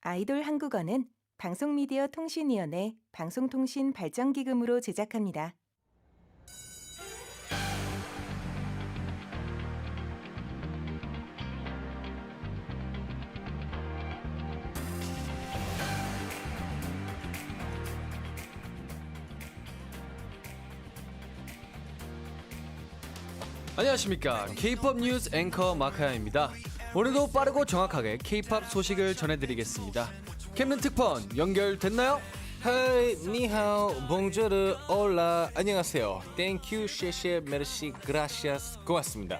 아이돌 한국어는 방송미디어통신위원회 방송통신발전기금으로 제작합니다. 안녕하십니까. K-POP 뉴스 앵커 마카야입니다. 오늘도 빠르고 정확하게 K-POP 소식을 전해드리겠습니다. 캡틴 특폰 연결됐나요? 하이, 니하오, 봉조르, 올라, 안녕하세요. 땡큐, 쉐쉐, 메르시, 그라시아스, 고맙습니다.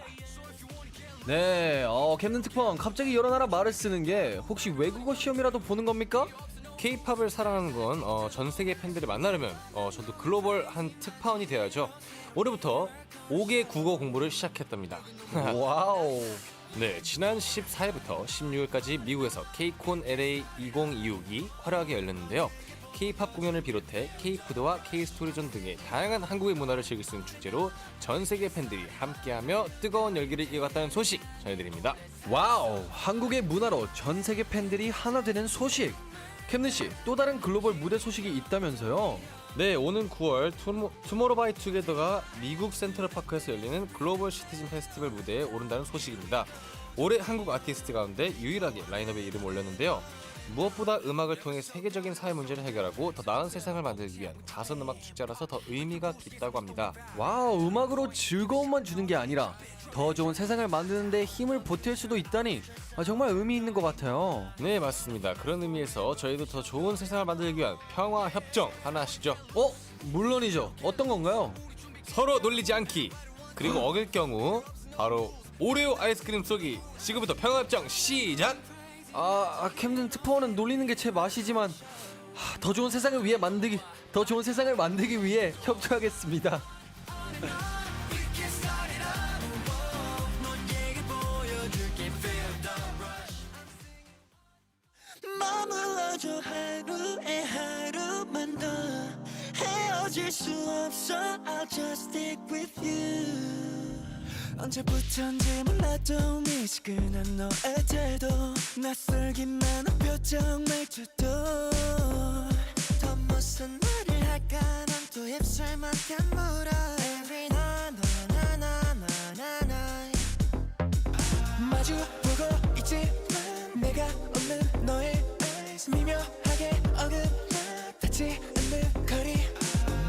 네, 캡틴 특폰 갑자기 여러 나라 말을 쓰는 게 혹시 외국어 시험이라도 보는 겁니까? K-팝을 사랑하는 건 전 세계 팬들을 만나려면 저도 글로벌한 특파원이 되어야죠. 올해부터 5개 국어 공부를 시작했답니다. 와우. 네, 지난 14일부터 16일까지 미국에서 K-콘 LA 2026이 화려하게 열렸는데요. K-팝 공연을 비롯해 K-푸드와 K-스토리존 등의 다양한 한국의 문화를 즐길 수 있는 축제로 전 세계 팬들이 함께하며 뜨거운 열기를 이어갔다는 소식 전해드립니다. 와우, 한국의 문화로 전 세계 팬들이 하나 되는 소식. 캡틴씨, 또 다른 글로벌 무대 소식이 있다면서요? 네, 오는 9월 투모로우바이투게더가 미국 센트럴파크에서 열리는 글로벌 시티즌 페스티벌 무대에 오른다는 소식입니다. 올해 한국 아티스트 가운데 유일하게 라인업에 이름을 올렸는데요. 무엇보다 음악을 통해 세계적인 사회 문제를 해결하고 더 나은 세상을 만들기 위한 가선음악 축제라서 더 의미가 깊다고 합니다. 와우, 음악으로 즐거움만 주는 게 아니라 더 좋은 세상을 만드는 데 힘을 보탤 수도 있다니 정말 의미 있는 것 같아요. 네, 맞습니다. 그런 의미에서 저희도 더 좋은 세상을 만들기 위한 평화 협정 하나 하시죠. 물론이죠. 어떤 건가요? 서로 놀리지 않기, 그리고 어길 경우 바로 오레오 아이스크림 쏘기. 지금부터 평화 협정 시작! 캡틴 특파원은 놀리는 게 제 맛이지만 더 좋은 세상을 만들기 위해 협조하겠습니다. 머물러줘 하루에 하루만 더 헤어질 수 없어 I'll just stick with you 언제부턴지 몰라도 미지근한 너의 태도 낯설기만 한 표정 말투도 더 무슨 말을 할까 난 또 입술만 깨물어 Every night 나나나나나 마주보고 있지만 내가 없는 너의 eyes 미묘하게 어긋나 닿지 않는 거리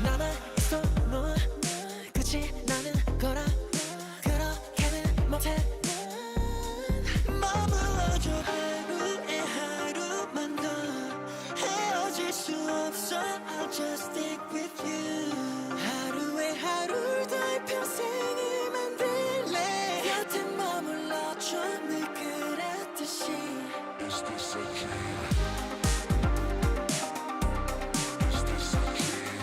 나만 있어 너와 끝이 나는 거라 그렇게는 못해 머물러줘 하루에 하루만 더 헤어질 수 없어 I'll just stick with you 하루에 하루를 더 평생을 만들래 곁에 머물러줘 늘 그랬듯이 Is this a dream? Is this a dream?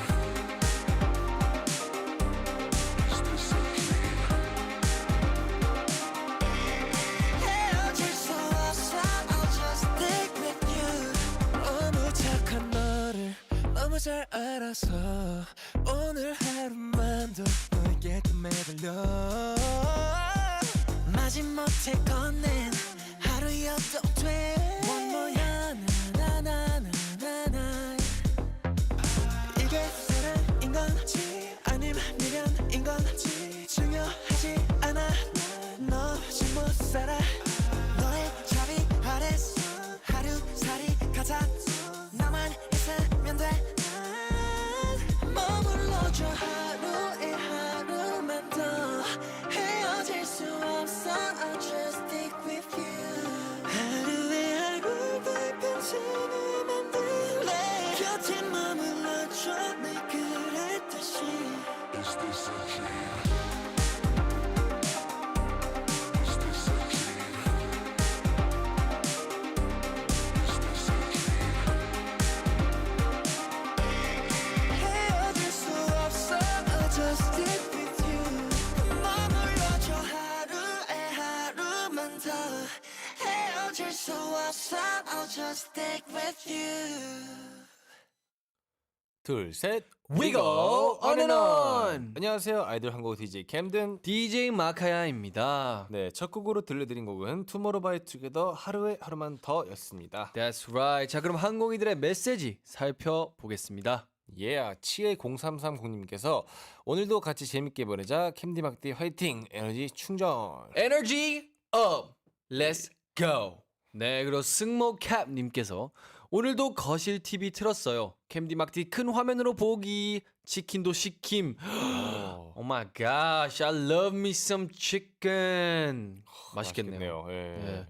Is this a dream? 헤어질 수 없어 I'll just stick with you 너무 착한 너를 너무 잘 알아서 오늘 하루만 더 너에게 더 매달려 마지못해 건넨 하루여도 돼 One more 나나나나나나 이게 사랑인 건지 아님 미련인 건지 중요하지 않아 너 없이 못 살아 너의 자리 아래서 하루살이 가자 나만 있으면 돼 머물러줘 하루에 하루만 더 헤어질 수 없어 I'll just stick with you 하루에 하루 더 평생을 만들래 곁에 머물러줘 늘 그랬듯이 Is this a dream? Is this a dream? Is this a dream? 헤어질 수 없어 I'll just stick with you 머물러줘 하루에 하루만 더 헤어질 수 없어 I'll just stick with you 둘, 셋. We go on and on. 안녕하세요. 아이돌 한국 DJ 캠든. DJ 마카야입니다. 네, 첫 곡으로 들려드린 곡은 투모로우바이투게더 하루에 하루만 더였습니다. That's right. 자, 그럼 항공이들의 메시지 살펴보겠습니다. 치에 0330님께서 오늘도 같이 재밌게 보내자 캠디막디 화이팅 에너지 충전. Energy up. Let's go. 네, 그리고 승모캡님께서 오늘도 거실 TV 틀었어요. 캠디막디 큰 화면으로 보기. 치킨도 시킴. Oh my gosh, I love me some chicken. 맛있겠네요. 예. 네.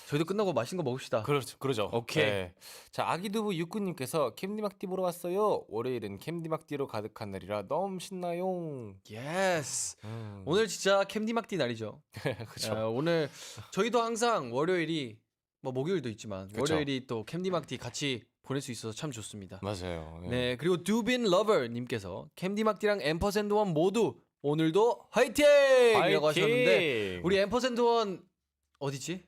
저희도 끝나고 맛있는 거 먹읍시다. 그러죠. 오케이. 네. 자, 아기두부 육구님께서 캠디막디 보러 왔어요. 월요일은 캠디막디로 가득한 날이라 너무 신나요. Yes. 오늘 진짜 캠디막디 날이죠. 그렇죠. 오늘 저희도 항상 월요일이 뭐 목요일도 있지만 그쵸. 월요일이 또 캠디막디 같이 보낼 수 있어서 참 좋습니다. 맞아요. 네, 그리고 두빈 러버님께서 캠디막디랑 앰퍼샌드원 모두 오늘도 화이팅! 이라고 하셨는데 우리 앰퍼샌드원 어디지?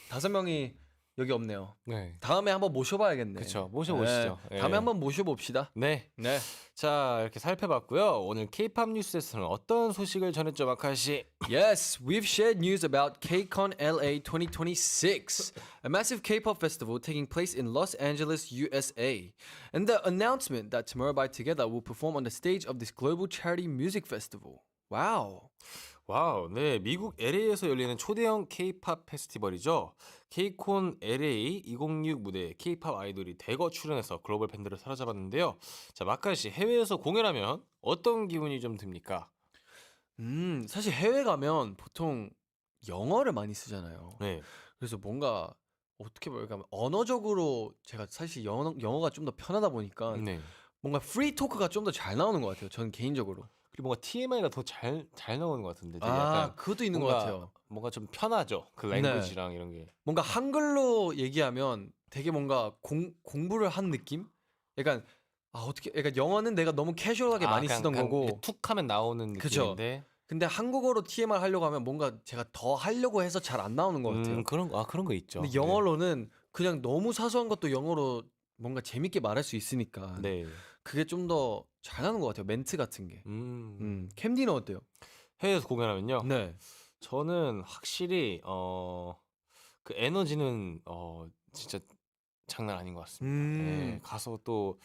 5명이 여기 없네요. 네. 다음에 한번 모셔봐야겠네. 그렇죠. 모셔보시죠. 네, 다음에 한번 모셔봅시다. 네. 네. 자, 이렇게 살펴봤고요. 오늘 K-pop 뉴스에서는 어떤 소식을 전했죠, 마카 씨? Yes, we've shared news about KCON LA 2026, a massive K-pop festival taking place in Los Angeles, USA, and the announcement that Tomorrow by Together will perform on the stage of this global charity music festival. Wow. 와우, 네, 미국 LA에서 열리는 초대형 K-pop 페스티벌이죠. KCON LA 2026 무대에 K-pop 아이돌이 대거 출연해서 글로벌 팬들을 사로잡았는데요. 자, 마카 씨, 해외에서 공연하면 어떤 기분이 좀 듭니까? 사실 해외 가면 보통 영어를 많이 쓰잖아요. 네, 그래서 뭔가 어떻게 보면 언어적으로 제가 사실 영어가 좀 더 편하다 보니까 네. 뭔가 프리 토크가 좀 더 잘 나오는 것 같아요. 저는 개인적으로. 그리고 뭔가 TMI가 더 잘 나오는 것 같은데, 되게 아, 약간 그것도 있는 것 뭔가- 같아요. 뭔가 좀 편하죠. 그 네. 랭귀지랑 이런 게. 뭔가 한글로 얘기하면 되게 뭔가 공부를 한 느낌? 약간 약간 영어는 내가 너무 캐주얼하게 많이 그냥- 쓰던 그냥 거고 툭 하면 나오는 그쵸. 느낌인데. 근데 한국어로 TMR 하려고 하면 뭔가 제가 더 하려고 해서 잘 안 나오는 것 같아요. 그런 거 있죠. 근데 영어로는 그냥 너무 사소한 것도 영어로 뭔가 재밌게 말할 수 있으니까 네. 그게 좀 더 잘 나오는 것 같아요. 멘트 같은 게. 캠디는 어때요? 해외에서 공연하면요. 네. 저는 확실히 그 에너지는 진짜 장난 아닌 것 같습니다. 네, 가서 또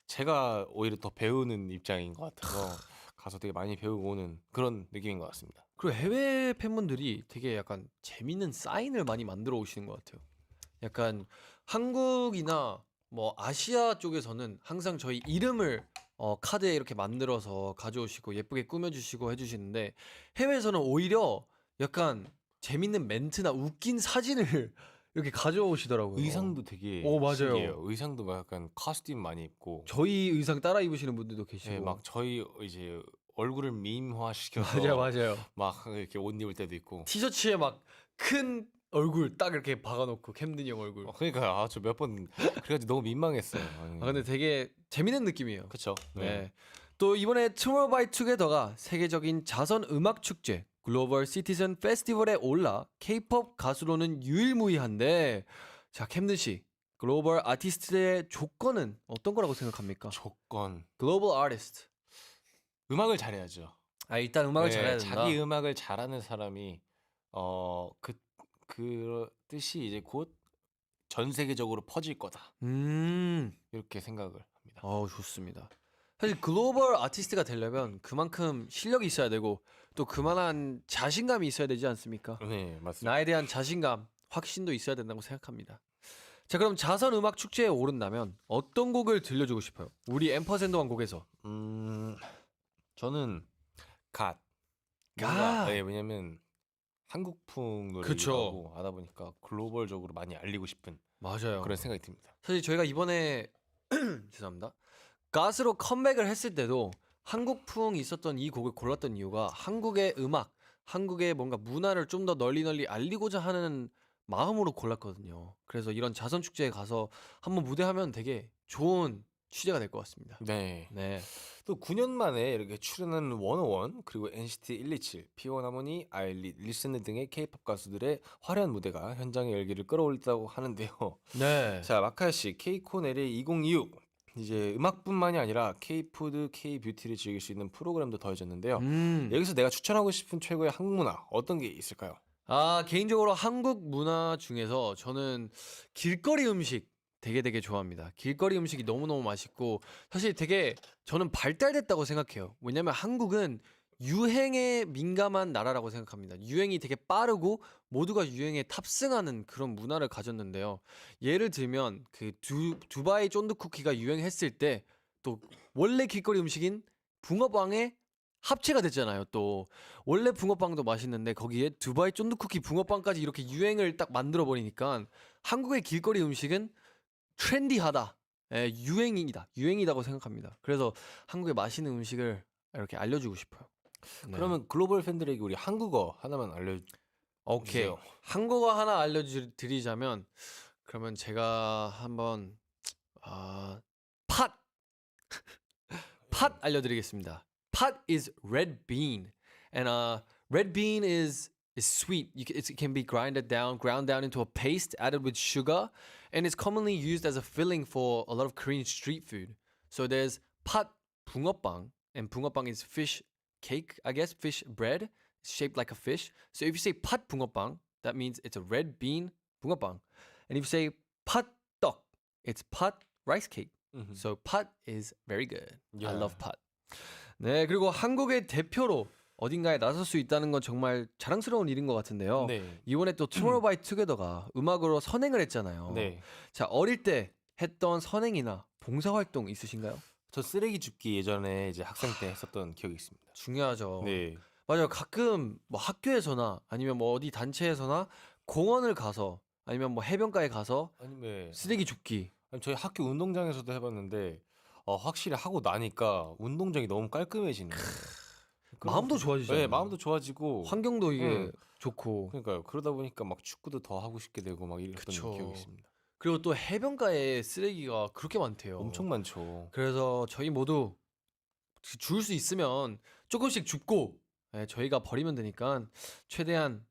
제가 오히려 더 배우는 입장인 것 같아서 가서 되게 많이 배우고 오는 그런 느낌인 것 같습니다. 그리고 해외 팬분들이 되게 약간 재밌는 사인을 많이 만들어 오시는 것 같아요. 약간 한국이나 뭐 아시아 쪽에서는 항상 저희 이름을 카드에 이렇게 만들어서 가져오시고 예쁘게 꾸며주시고 해주시는데 해외에서는 오히려 약간 재밌는 멘트나 웃긴 사진을 이렇게 가져오시더라고요. 의상도 되게 오, 맞아요. 신기해요. 의상도 막 약간 커스튬 많이 입고 저희 의상 따라 입으시는 분들도 계시고. 네, 막 저희 이제 얼굴을 밈화 시켜서 맞아요. 막 이렇게 옷 입을 때도 있고. 티셔츠에 막 큰 얼굴 딱 이렇게 박아놓고 캠든이 형 얼굴. 그러니까 저 몇 번 그래가지고 너무 민망했어요. 근데 되게 재밌는 느낌이에요. 그렇죠. 네. 또 이번에 Tomorrow by Together가 세계적인 자선 음악 축제 글로벌 시티즌 페스티벌에 올라 K-pop 가수로는 유일무이한데 자 캠든 씨 글로벌 아티스트의 조건은 어떤 거라고 생각합니까? 조건 글로벌 아티스트. 음악을 잘해야죠. 일단 음악을 네, 잘해야 된다. 자기 음악을 잘하는 사람이 그 뜻이 이제 곧 전 세계적으로 퍼질 거다. 이렇게 생각을 합니다. 좋습니다. 사실 글로벌 아티스트가 되려면 그만큼 실력이 있어야 되고 또 그만한 자신감이 있어야 되지 않습니까? 네, 맞습니다. 나에 대한 자신감, 확신도 있어야 된다고 생각합니다. 자, 그럼 자선 음악 축제에 오른다면 어떤 곡을 들려주고 싶어요? 우리 앰퍼샌드원 곡에서. 저는 갓. 갓. 네, 왜냐면 한국풍 그쵸. 노래이고 하다 보니까 글로벌적으로 많이 알리고 싶은 맞아요. 그런 생각이 듭니다. 사실 저희가 이번에 죄송합니다. 가수로 컴백을 했을 때도 한국풍이 있었던 이 곡을 골랐던 이유가 한국의 음악, 한국의 뭔가 문화를 좀 더 널리 알리고자 하는 마음으로 골랐거든요. 그래서 이런 자선 축제에 가서 한번 무대하면 되게 좋은 취재가 될 것 같습니다. 네. 네. 또 9년 만에 이렇게 출연한 101 그리고 NCT 127, P1하모니, 아일리, 리스느 등의 K-pop 가수들의 화려한 무대가 현장의 열기를 끌어올렸다고 하는데요. 네. 자, 마카 씨, K-콘 LA 2026 이제 음악뿐만이 아니라 K-푸드, K-뷰티를 즐길 수 있는 프로그램도 더해졌는데요. 여기서 내가 추천하고 싶은 최고의 한국 문화 어떤 게 있을까요? 개인적으로 한국 문화 중에서 저는 길거리 음식 되게 좋아합니다. 길거리 음식이 너무너무 맛있고 사실 되게 저는 발달됐다고 생각해요. 왜냐면 한국은 유행에 민감한 나라라고 생각합니다. 유행이 되게 빠르고 모두가 유행에 탑승하는 그런 문화를 가졌는데요. 예를 들면 그 두바이 쫀득 쿠키가 유행했을 때 또 원래 길거리 음식인 붕어빵에 합체가 됐잖아요. 또 원래 붕어빵도 맛있는데 거기에 두바이 쫀득 쿠키 붕어빵까지 이렇게 유행을 딱 만들어 버리니까 한국의 길거리 음식은 트렌디하다. 유행이다고 생각합니다. 그래서 한국의 맛있는 음식을 이렇게 알려주고 싶어요. 네. 그러면 글로벌 팬들에게 우리 한국어 하나만 오케이. 알려주세요. 한국어 하나 알려드리자면 그러면 제가 한번 팥 알려드리겠습니다. Pot is red bean, and red bean is sweet. It can be ground down into a paste, added with sugar, and it's commonly used as a filling for a lot of Korean street food. So there's pat 붕어빵, and 붕어빵 is fish cake, I guess, fish bread shaped like a fish. So if you say pat 붕어빵, that means it's a red bean 붕어빵, and if you say pat 떡, it's pat rice cake. So pat is very good. I Yeah. love pat. 네, 그리고 한국의 대표로 어딘가에 나설 수 있다는 건 정말 자랑스러운 일인 것 같은데요. 네. 이번에 또 투모로우 바이 투게더가 음악으로 선행을 했잖아요. 네. 자, 어릴 때 했던 선행이나 봉사활동 있으신가요? 저 쓰레기 줍기 예전에 이제 학생 때 했었던 기억이 있습니다. 중요하죠. 네. 맞아요. 가끔 뭐 학교에서나 아니면 뭐 어디 단체에서나 공원을 가서 아니면 뭐 해변가에 가서 아니면 쓰레기 줍기. 저희 학교 운동장에서도 해봤는데 확실히 하고 나니까 운동장이 너무 깔끔해지네요. 마음도 좋아지잖아요. 네, 마음도 좋아지고 환경도 이게 응. 좋고. 그러니까요. 그러다 보니까 막 축구도 더 하고 싶게 되고 막 이랬던 그쵸. 기억이 있습니다. 그리고 또 해변가에 쓰레기가 그렇게 많대요. 엄청 많죠. 그래서 저희 모두 줄 수 있으면 조금씩 줍고 저희가 버리면 되니까 최대한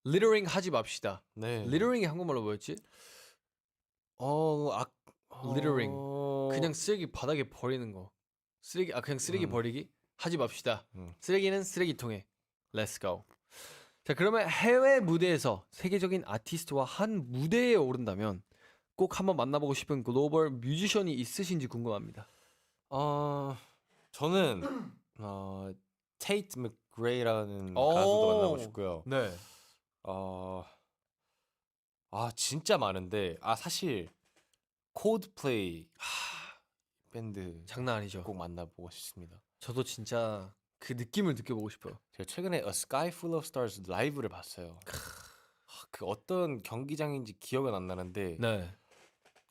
littering 하지 맙시다. 네. littering이 한국말로 뭐였지? littering. 그냥 쓰레기 바닥에 버리는 거. 그냥 쓰레기 버리기 하지 맙시다. 쓰레기는 쓰레기통에. Let's go. 자, 그러면 해외 무대에서 세계적인 아티스트와 한 무대에 오른다면 꼭 한번 만나보고 싶은 글로벌 뮤지션이 있으신지 궁금합니다. 저는 테이트 맥그레이라는 가수도 만나고 싶고요. 네. 진짜 많은데 사실 콜드플레이 밴드 장난 아니죠. 꼭 만나보고 싶습니다. 저도 진짜 그 느낌을 느껴보고 싶어요. 제가 최근에 A Sky Full of Stars 라이브를 봤어요. 그 어떤 경기장인지 기억은 안 나는데 네.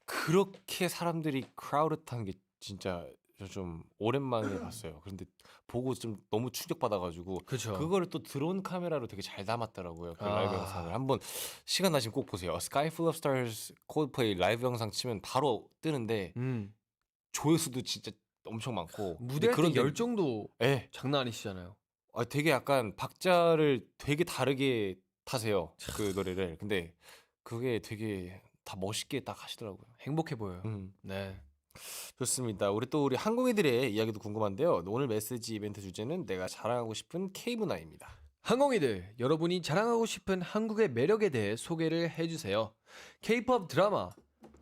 그렇게 사람들이 크라우드한 게 진짜 저 좀 오랜만에 봤어요. 그런데 보고 좀 너무 충격받아가지고 그렇죠. 그거를 또 드론 카메라로 되게 잘 담았더라고요. 그 아. 라이브 영상을 한번 시간 나시면 꼭 보세요. A Sky Full of Stars 콜드플레이 라이브 영상 치면 바로 뜨는데 조회수도 진짜 엄청 많고 무대 그런 때 열정도 예. 장난 아니시잖아요. 되게 약간 박자를 되게 다르게 타세요. 그 노래를. 근데 그게 되게 다 멋있게 딱 하시더라고요. 행복해 보여요. 네. 좋습니다. 우리 항공이들의 이야기도 궁금한데요. 오늘 메시지 이벤트 주제는 내가 자랑하고 싶은 K문화입니다. 항공이들, 여러분이 자랑하고 싶은 한국의 매력에 대해 소개를 해주세요. K-pop 드라마,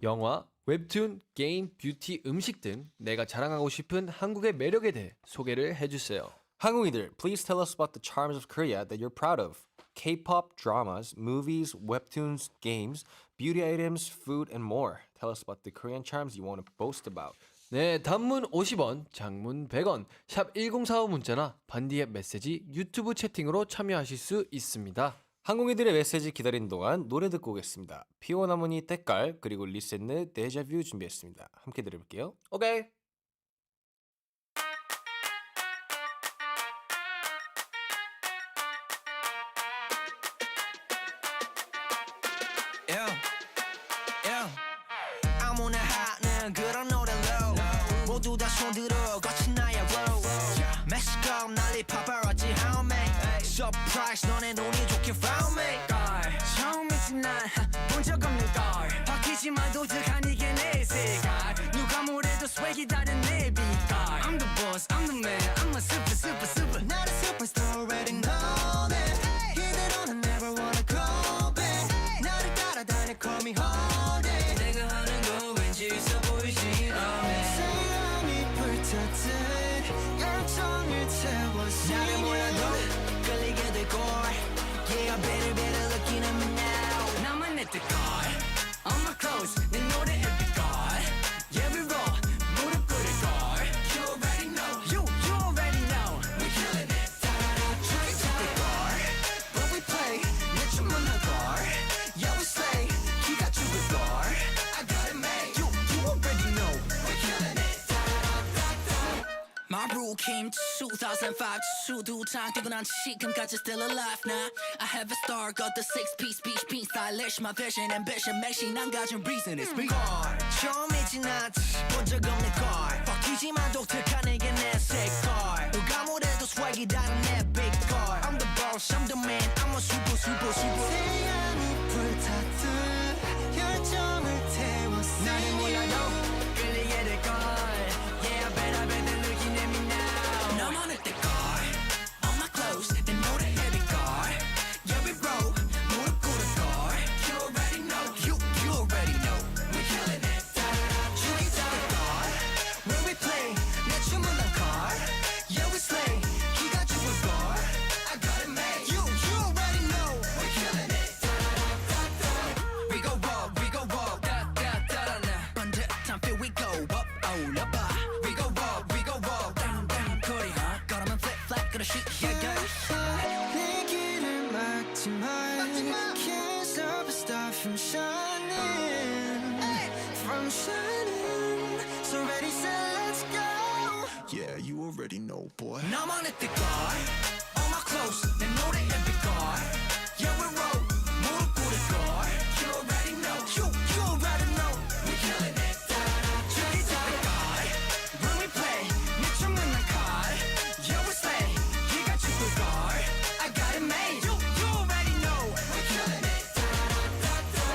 영화, 웹툰, 게임, 뷰티, 음식 등 내가 자랑하고 싶은 한국의 매력에 대해 소개를 해주세요. 항공이들, please tell us about the charms of Korea that you're proud of. K-pop dramas, movies, webtoons, games, beauty items, food, and more. Tell us about the Korean charms you want to boast about. 네, 단문 50원, 장문 100원, 샵 1045 문자나 반디의 메시지 유튜브 채팅으로 참여하실 수 있습니다. 항공이들의 메시지 기다리는 동안 노래 듣고 오겠습니다. 피오나무니 때깔 그리고 리센느 데자뷰 준비했습니다. 함께 들어볼게요. 오케이. 아무나 하는 그런 노래로 모두 다 손들어 거친 나의 road 멕시코 난리 paparazzi how me surprise 너네 눈이 좋게 found me 처음이지 난 본 적 없는 걸 바뀌지만 도둑한 이게 내 색깔 누가 뭐래도 boss, I'm the man, I'm a super super super. Not a superstar, already know that. 이대로는 never wanna go back. 나를 따라다녀, call me holiday. 내가 하는 거 왠지 있어 보이진 않네. 사랑이 불탔듯 열정을 채웠어. 나를 몰라도 끌리게 될 걸. Yeah, better, better looking at me now. 나만 at the car, on my clothes, 내 노래 every car. Yeah, we roll, 무릎 꿇을 걸. You already know, you already know. We killing it, da-da-da. Try to the car, but we play, 내 춤은 한 걸. Yeah, we slay, 기가 죽을 걸. I got it made, you already know. We killing it, da-da-da. My rule came 2005 수두 장 뛰고 난 지금까지 still alive now. I have a star, got the 6-piece beach being stylish. My vision, ambition, 맥시 난 가진 reason is me. 처음이진 않지 본적 없는 걸. 바뀌지만 독특한 이게 내 색깔. 누가 뭐래도 swag이 다른 내 big car. I'm the boss, I'm the man, I'm a super super super. 태양이 불탔듯 열정을 태웠어. 나를 몰라도 끌리게 될 걸. Yeah, better, better looking at me now. 나만 at the car, on my clothes, 내 노래 heavy car. Yeah, we roll, 무릎 꿇을 걸. You already know, you already know. We killing it, da-da-da. Trace to the car, when we play, 내 춤은 한 car. Yeah, we slay, 기가 죽을 걸. I got it made, you already know. We killing it, da-da-da-da-da. We go raw, da-da-da-da-da. 번듯한 feel we go up, 올려봐. We go raw, down, down, 거리, 걸으면 flip, flap, 그릇이, yeah, yeah. 내 길을 막지 마. Can't stop a star from shining, from shining. So ready, set, let's go. Yeah, you already know, boy. 나만 at the car, on my clothes, 내 노래 every car. Yeah, we roll, 무릎 꿇을 걸. You already know, you already know. We killing it, da-da-da. Trace to the car, when we play, 내 춤은 한 car. Yeah, we slay, 기가 죽을 걸. I got it made, you already know. We killing it, da-da-da-da-da.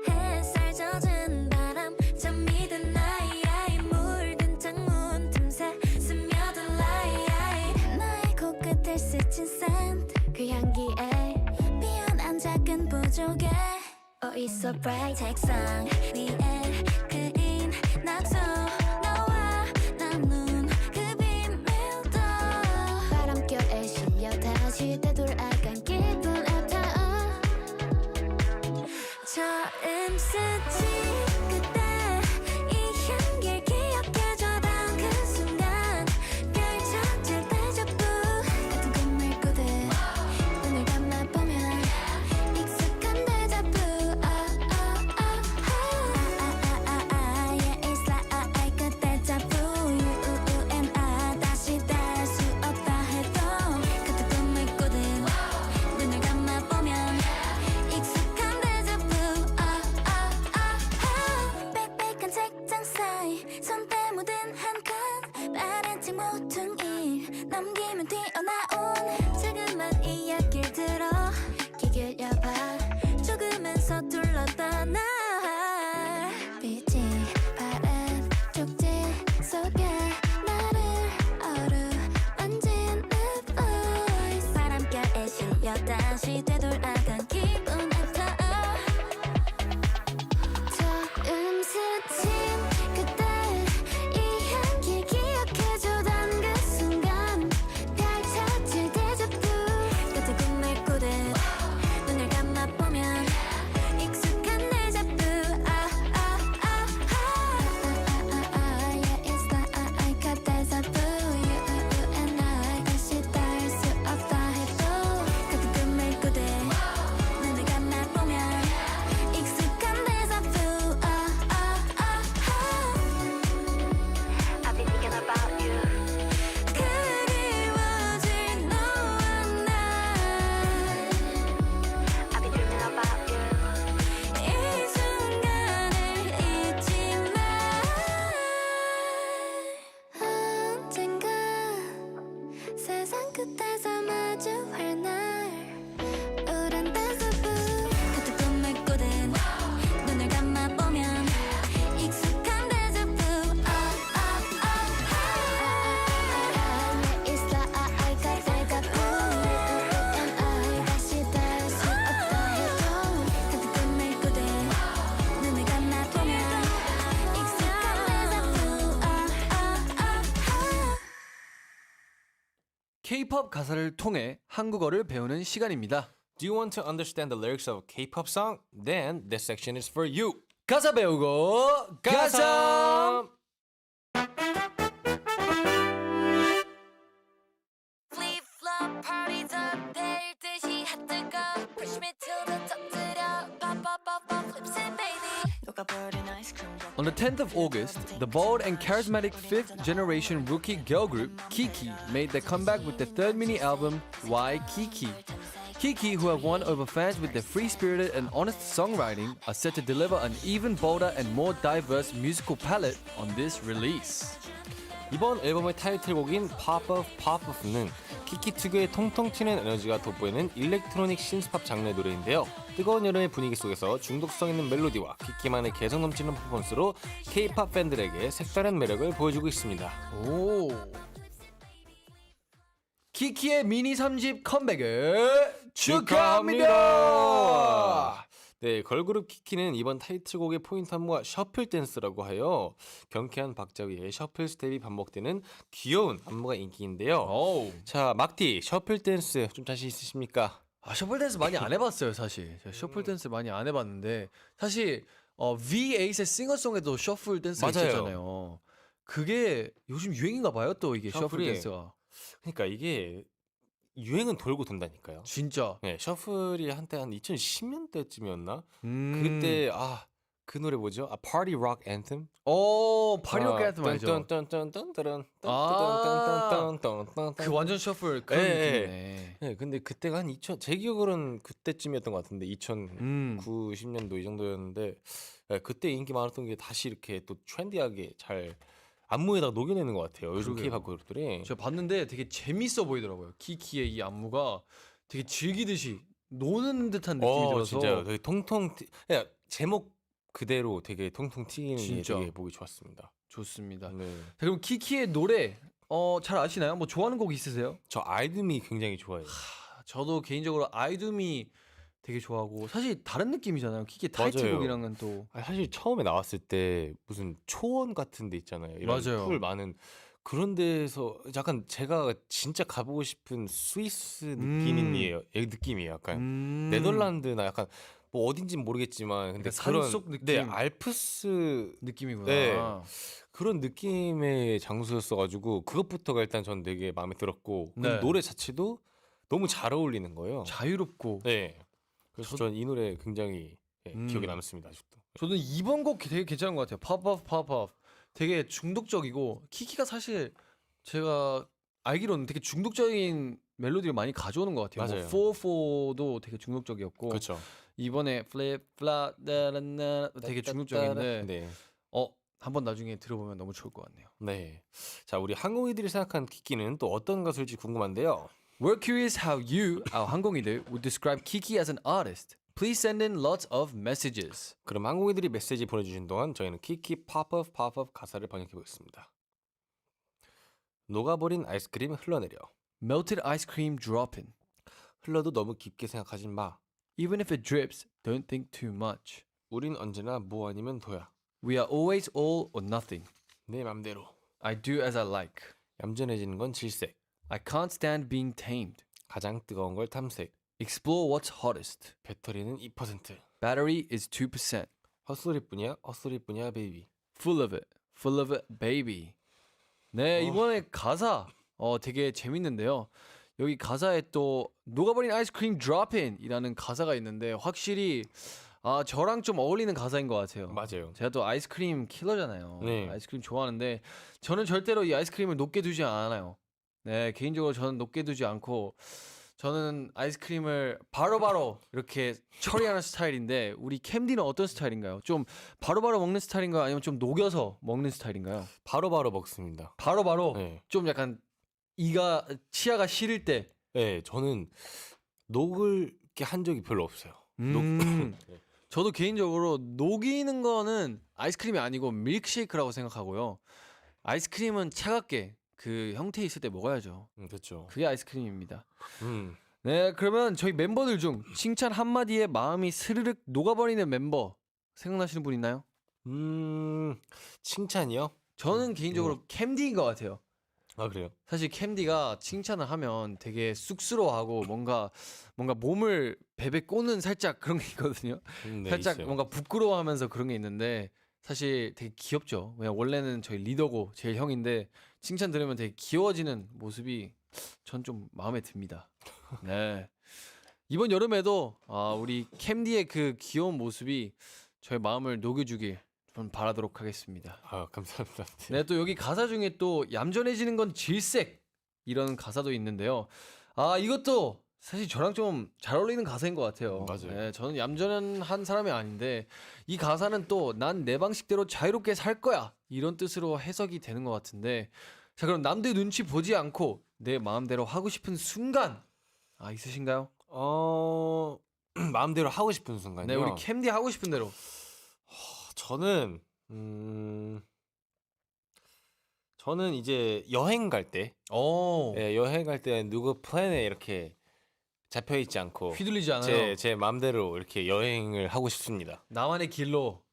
햇살 젖은 바람 잠이 든 나이 물든 창문 틈새 스며든 라이 나의 코끝을 스친 샌드 그 향기에 피어난 작은 부족에 Oh it's so bright 책상 위에 그린 낙서 너와 나눈 그 비밀도 바람결에 실려 다시 되돌아간 기분 앞타워 처음 스친 그때 이 향기를 기억해줘던 그 순간 펼쳐질 데자부 같은 꿈을 꾸듯 눈을 감아보면 익숙한 데자부 Yeah it's like a 데자부 You and I 다시 닿을 수 없다 해도 같은 꿈을 꾸듯 눈을 감아보면 익숙한 데자부 빽빽한 책장 사이 손때 묻은 한 칸 빠른 책 모퉁이 넘기면 튀어나온 자그만 이야기를 들어 귀 기울여봐 조금은 서툴렀던 날 빛이 바랜 쪽지 속에 나를 어루만지는 voice 바람결에 실려 다시 되돌아간 기분 앞타워 처음 스친 그때 이 향기 기억해주던 그 순간 펼쳐질 데자부 같은 꿈을 꾸듯 눈을 감아보면 익숙한 데자부 Yeah it's like a 데자부 You and I 다시 닿을 수 없다 해도 같은 꿈을 꾸듯 눈을 K-pop 가사를 통해 한국어를 배우는 시간입니다. Do you want to understand the lyrics of a K-pop song? Then this section is for you. 가사 배우고 가사. Flip flop party time 될 듯이 핫 뜨거 Push me till the top 들여 Pop pop pop pop flips it baby 녹아버린 ice cream On the 10th of August, the bold and charismatic fifth generation rookie girl group Kiki made their comeback with their third mini album Why Kiki. Kiki, who have won over fans with their free-spirited and honest songwriting, are set to deliver an even bolder and more diverse musical palette on this release. 이번 앨범의 타이틀곡인 Pop of Pop of는 키키 특유의 통통 튀는 에너지가 돋보이는 일렉트로닉 신스팝 장르의 노래인데요. 뜨거운 여름의 분위기 속에서 중독성 있는 멜로디와 키키만의 개성 넘치는 퍼포먼스로 K-pop 팬들에게 색다른 매력을 보여주고 있습니다. 오. 키키의 미니 3집 컴백을 축하합니다. 네, 걸그룹 키키는 이번 타이틀곡의 포인트 안무가 셔플 댄스라고 하여 경쾌한 박자 위에 셔플 스텝이 반복되는 귀여운 안무가 인기인데요. 오. 자, 막티 셔플 댄스 좀 자신 있으십니까? 셔플 댄스 많이 안 해봤어요, 사실. 제가 셔플 댄스 많이 안 해봤는데 사실 V8의 싱어송에도 셔플 댄스가 맞아요. 있었잖아요. 그게 요즘 유행인가 봐요, 또 이게 셔플 셔플이. 댄스가. 그러니까 이게 유행은 돌고 돈다니까요. 진짜. 네, 셔플이 한때 한 2010년대쯤이었나? 음. 그때 그 노래 뭐죠? Party Rock Anthem. 파리오 캔트 알죠? 그 완전 셔플 그런 예, 느낌이네. 네, 근데 그때가 한 제 기억으로는 그때쯤이었던 것 같은데 2009, 10년도 이 정도였는데 그때 인기 많았던 게 다시 이렇게 또 트렌디하게 잘 안무에다가 녹여내는 것 같아요. 요즘 그러게요. K-pop 그룹들이. 제가 봤는데 되게 재밌어 보이더라고요. 키키의 이 안무가 되게 즐기듯이 노는 듯한 느낌이 들어서 진짜요. 되게 제목 그대로 되게 통통 튀기는 게 진짜. 되게 보기 좋았습니다. 좋습니다. 네. 자, 그럼 키키의 노래 잘 아시나요? 뭐 좋아하는 곡 있으세요? 저 아이드미 굉장히 좋아해요. 저도 개인적으로 아이둠이 되게 좋아하고 사실 다른 느낌이잖아요. 키키의 맞아요. 타이틀곡이랑은 또 사실 처음에 나왔을 때 무슨 초원 같은 데 있잖아요. 이런 맞아요. 풀 많은 그런 데서 약간 제가 진짜 가보고 싶은 스위스 느낌이에요. 약간 네덜란드나 약간 뭐 어딘진 모르겠지만 근데 약간 그런 산속 느낌. 네, 알프스 느낌이구나. 네. 그런 느낌의 장소였어가지고 그것부터가 일단 전 되게 마음에 들었고 그 네. 노래 자체도 너무 잘 어울리는 거예요. 자유롭고 네. 그래서 전 이 노래 굉장히 기억에 남습니다 아직도. 저는 이번 곡 되게 괜찮은 것 같아요. 팝업 되게 중독적이고 키키가 사실 제가 알기로는 되게 중독적인 멜로디를 많이 가져오는 것 같아요. 맞아요. 뭐 4-4도 되게 중독적이었고 그렇죠. 이번에 플립 플라 다라나 되게 중독적인데 네. 한번 나중에 들어보면 너무 좋을 것 같네요. 네. 자, 우리 항공이들이 생각한 키키는 또 어떤 가수일지 궁금한데요. We're curious how you, our 항공이들, would describe Kiki as an artist. Please send in lots of messages. 그럼 항공이들이 메시지 보내주신 동안 저희는 키키 팝업 가사를 번역해 보겠습니다. 녹아버린 아이스크림 흘러내려. Melted ice cream dropping. 흘러도 너무 깊게 생각하지 마. Even if it drips, don't think too much. 우린 언제나 뭐 아니면 도야. We are always all or nothing. 내 맘대로. I do as I like. 얌전해지는 건 질색. I can't stand being tamed. 가장 뜨거운 걸 탐색. Explore what's hottest. 배터리는 2%. Battery is 2%. 헛소리뿐이야 베이비. Full of it, baby. 네, 이번에 가사 되게 재밌는데요. 여기 가사에 또 녹아버린 아이스크림 드롭인이라는 가사가 있는데 확실히 저랑 좀 어울리는 가사인 것 같아요. 맞아요. 제가 또 아이스크림 킬러잖아요. 네. 아이스크림 좋아하는데 저는 절대로 이 아이스크림을 녹게 두지 않아요. 네, 개인적으로 저는 녹게 두지 않고 저는 아이스크림을 바로바로 이렇게 처리하는 스타일인데 우리 캠디는 어떤 스타일인가요? 좀 바로바로 먹는 스타일인가요? 아니면 좀 녹여서 먹는 스타일인가요? 바로바로 먹습니다. 바로바로 네. 좀 약간 치아가 시릴 때 네, 저는 녹을 게 한 적이 별로 없어요. 음. 네. 저도 개인적으로 녹이는 거는 아이스크림이 아니고 밀크쉐이크라고 생각하고요. 아이스크림은 차갑게 그 형태에 있을 때 먹어야죠. 그렇죠. 그게 아이스크림입니다. 음. 네, 그러면 저희 멤버들 중 칭찬 한마디에 마음이 스르륵 녹아버리는 멤버 생각나시는 분 있나요? 칭찬이요? 저는 개인적으로 캠디인 것 같아요. 아 그래요? 사실 캠디가 칭찬을 하면 되게 쑥스러워하고 뭔가 몸을 베베 꼬는 살짝 그런 게 있거든요. 네, 살짝 있어요. 뭔가 부끄러워하면서 그런 게 있는데 사실 되게 귀엽죠. 왜냐 원래는 저희 리더고 제일 형인데 칭찬 들으면 되게 귀여워지는 모습이 전 좀 마음에 듭니다. 네. 이번 여름에도 우리 캠디의 그 귀여운 모습이 저의 마음을 녹여주길 좀 바라도록 하겠습니다. 아 감사합니다. 네, 또 여기 가사 중에 또 얌전해지는 건 질색 이런 가사도 있는데요. 이것도 사실 저랑 좀 잘 어울리는 가사인 것 같아요. 맞아요. 네, 저는 얌전한 사람이 아닌데 이 가사는 또 난 내 방식대로 자유롭게 살 거야 이런 뜻으로 해석이 되는 것 같은데 자 그럼 남들 눈치 보지 않고 내 마음대로 하고 싶은 순간 있으신가요? 마음대로 하고 싶은 순간이요. 네, 우리 캠디 하고 싶은 대로. 저는 저는 이제 여행 갈 때, 오, 여행 갈 때 누구 플랜에 이렇게 잡혀 있지 않고 휘둘리지 않아요. 제 마음대로 이렇게 여행을 하고 싶습니다. 나만의 길로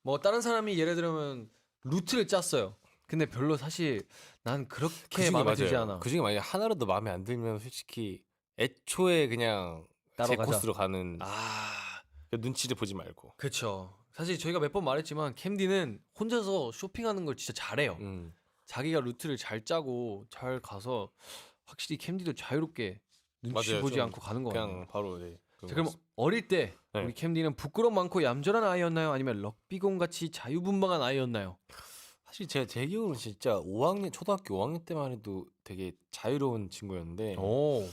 뭐 다른 사람이 예를 들면 루트를 짰어요. 근데 별로 사실 난 그렇게 마음에 들지 않아. 그중에 만약 하나라도 마음에 안 들면 솔직히 애초에 그냥 따로 제 가자. 코스로 가는 아, 눈치를 보지 말고. 그렇죠. 사실 저희가 몇 번 말했지만 캠디는 혼자서 쇼핑하는 걸 진짜 잘해요. 자기가 루트를 잘 짜고 잘 가서 확실히 캠디도 자유롭게 눈치 맞아요. 보지 좀 않고 가는 거 같아요. 그냥 바로 네. 자, 그럼 어릴 때 네. 우리 캠디는 부끄럼 많고 얌전한 아이였나요? 아니면 럭비공 같이 자유분방한 아이였나요? 사실 제 기억으로는 진짜 초등학교 5학년 때만 해도 되게 자유로운 친구였는데 오,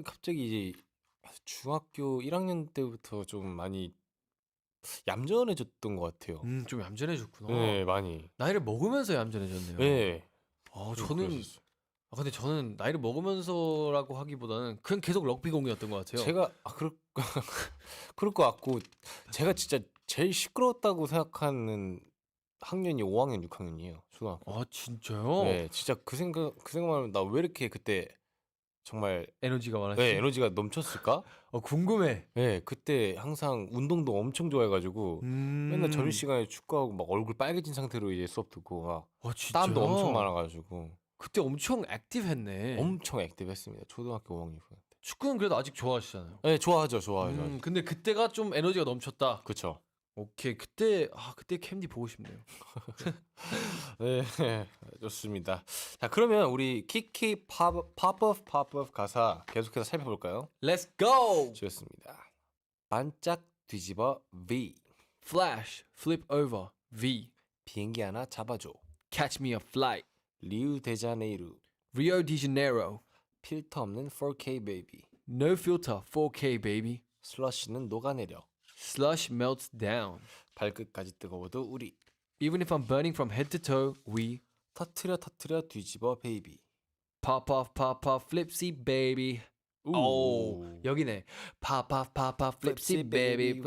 갑자기 이제 중학교 1학년 때부터 좀 많이 얌전해졌던 것 같아요. 좀 얌전해졌구나. 네, 많이. 나이를 먹으면서 얌전해졌네요. 네. 저는 그랬었어요. 근데 저는 나이를 먹으면서라고 하기보다는 그냥 계속 럭비공이었던 것 같아요. 제가 그럴 것 같고 제가 진짜 제일 시끄러웠다고 생각하는 학년이 5학년, 6학년이에요. 초등학교. 진짜요? 네, 진짜 그 생각만 하면 나 왜 이렇게 그때 정말 에너지가 많았지. 에너지가 넘쳤을까? 궁금해. 네, 그때 항상 운동도 엄청 좋아해가지고 맨날 점심시간에 축구하고 막 얼굴 빨개진 상태로 이제 수업 듣고 막 진짜요? 땀도 엄청 많아가지고 그때 엄청 액티브했네. 엄청 액티브했습니다. 초등학교 5학년 때. 축구는 그래도 아직 좋아하시잖아요. 네, 좋아하죠. 근데 그때가 좀 에너지가 넘쳤다. 그렇죠. 오케이, 그때 캠디 보고 싶네요. 네, 좋습니다. 자, 그러면 우리 키키 팝업 가사 계속해서 살펴볼까요? Let's go. 좋습니다. 반짝 뒤집어 V. Flash, flip over, V. 비행기 하나 잡아줘. Catch me a flight. 리우데자네이루. Rio de Janeiro. 필터 없는 4K 베이비. No filter, 4K baby. 슬러시는 녹아내려. Slush melts down. 발끝까지 뜨거워도 우리. Even if I'm burning from head to toe, we 터트려 뒤집어 베이비. pop off, flipsy baby. 오, 여기네. pop off, flipsy baby.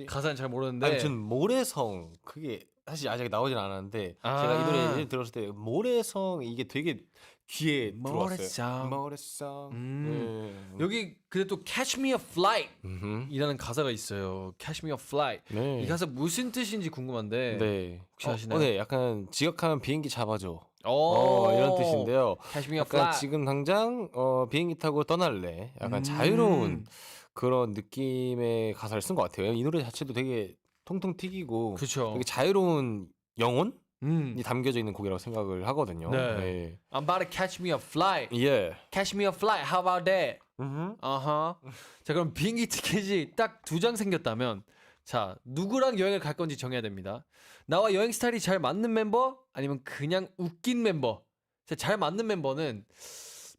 가사는 잘 모르는데. 아니 전 모래성 그게 사실 아직 나오진 않았는데 아. 제가 이 노래 예전에 들었을 때 모래성 이게 되게 귀에 모래성. 들어왔어요. 모래성. 네. 여기 근데 또 Catch Me a Flight 음흠. 이라는 가사가 있어요. Catch Me a Flight. 네. 이 가사 무슨 뜻인지 궁금한데. 네. 혹시 아시나요? 네, 약간 지각하면 비행기 잡아줘. 오, 이런 뜻인데요. Catch Me a 약간 Flight. 지금 당장 비행기 타고 떠날래. 약간 자유로운 그런 느낌의 가사를 쓴 것 같아요. 이 노래 자체도 되게 통통 튀기고 그렇죠. 되게 자유로운 영혼이 음. 담겨져 있는 곡이라고 생각을 하거든요. 네. I'm about to catch me a flight. 예. Catch me a flight. How about that? 음흠. 자, 그럼 비행기 티켓이 딱 2장 생겼다면 자, 누구랑 여행을 갈 건지 정해야 됩니다. 나와 여행 스타일이 잘 맞는 멤버 아니면 그냥 웃긴 멤버. 자, 잘 맞는 멤버는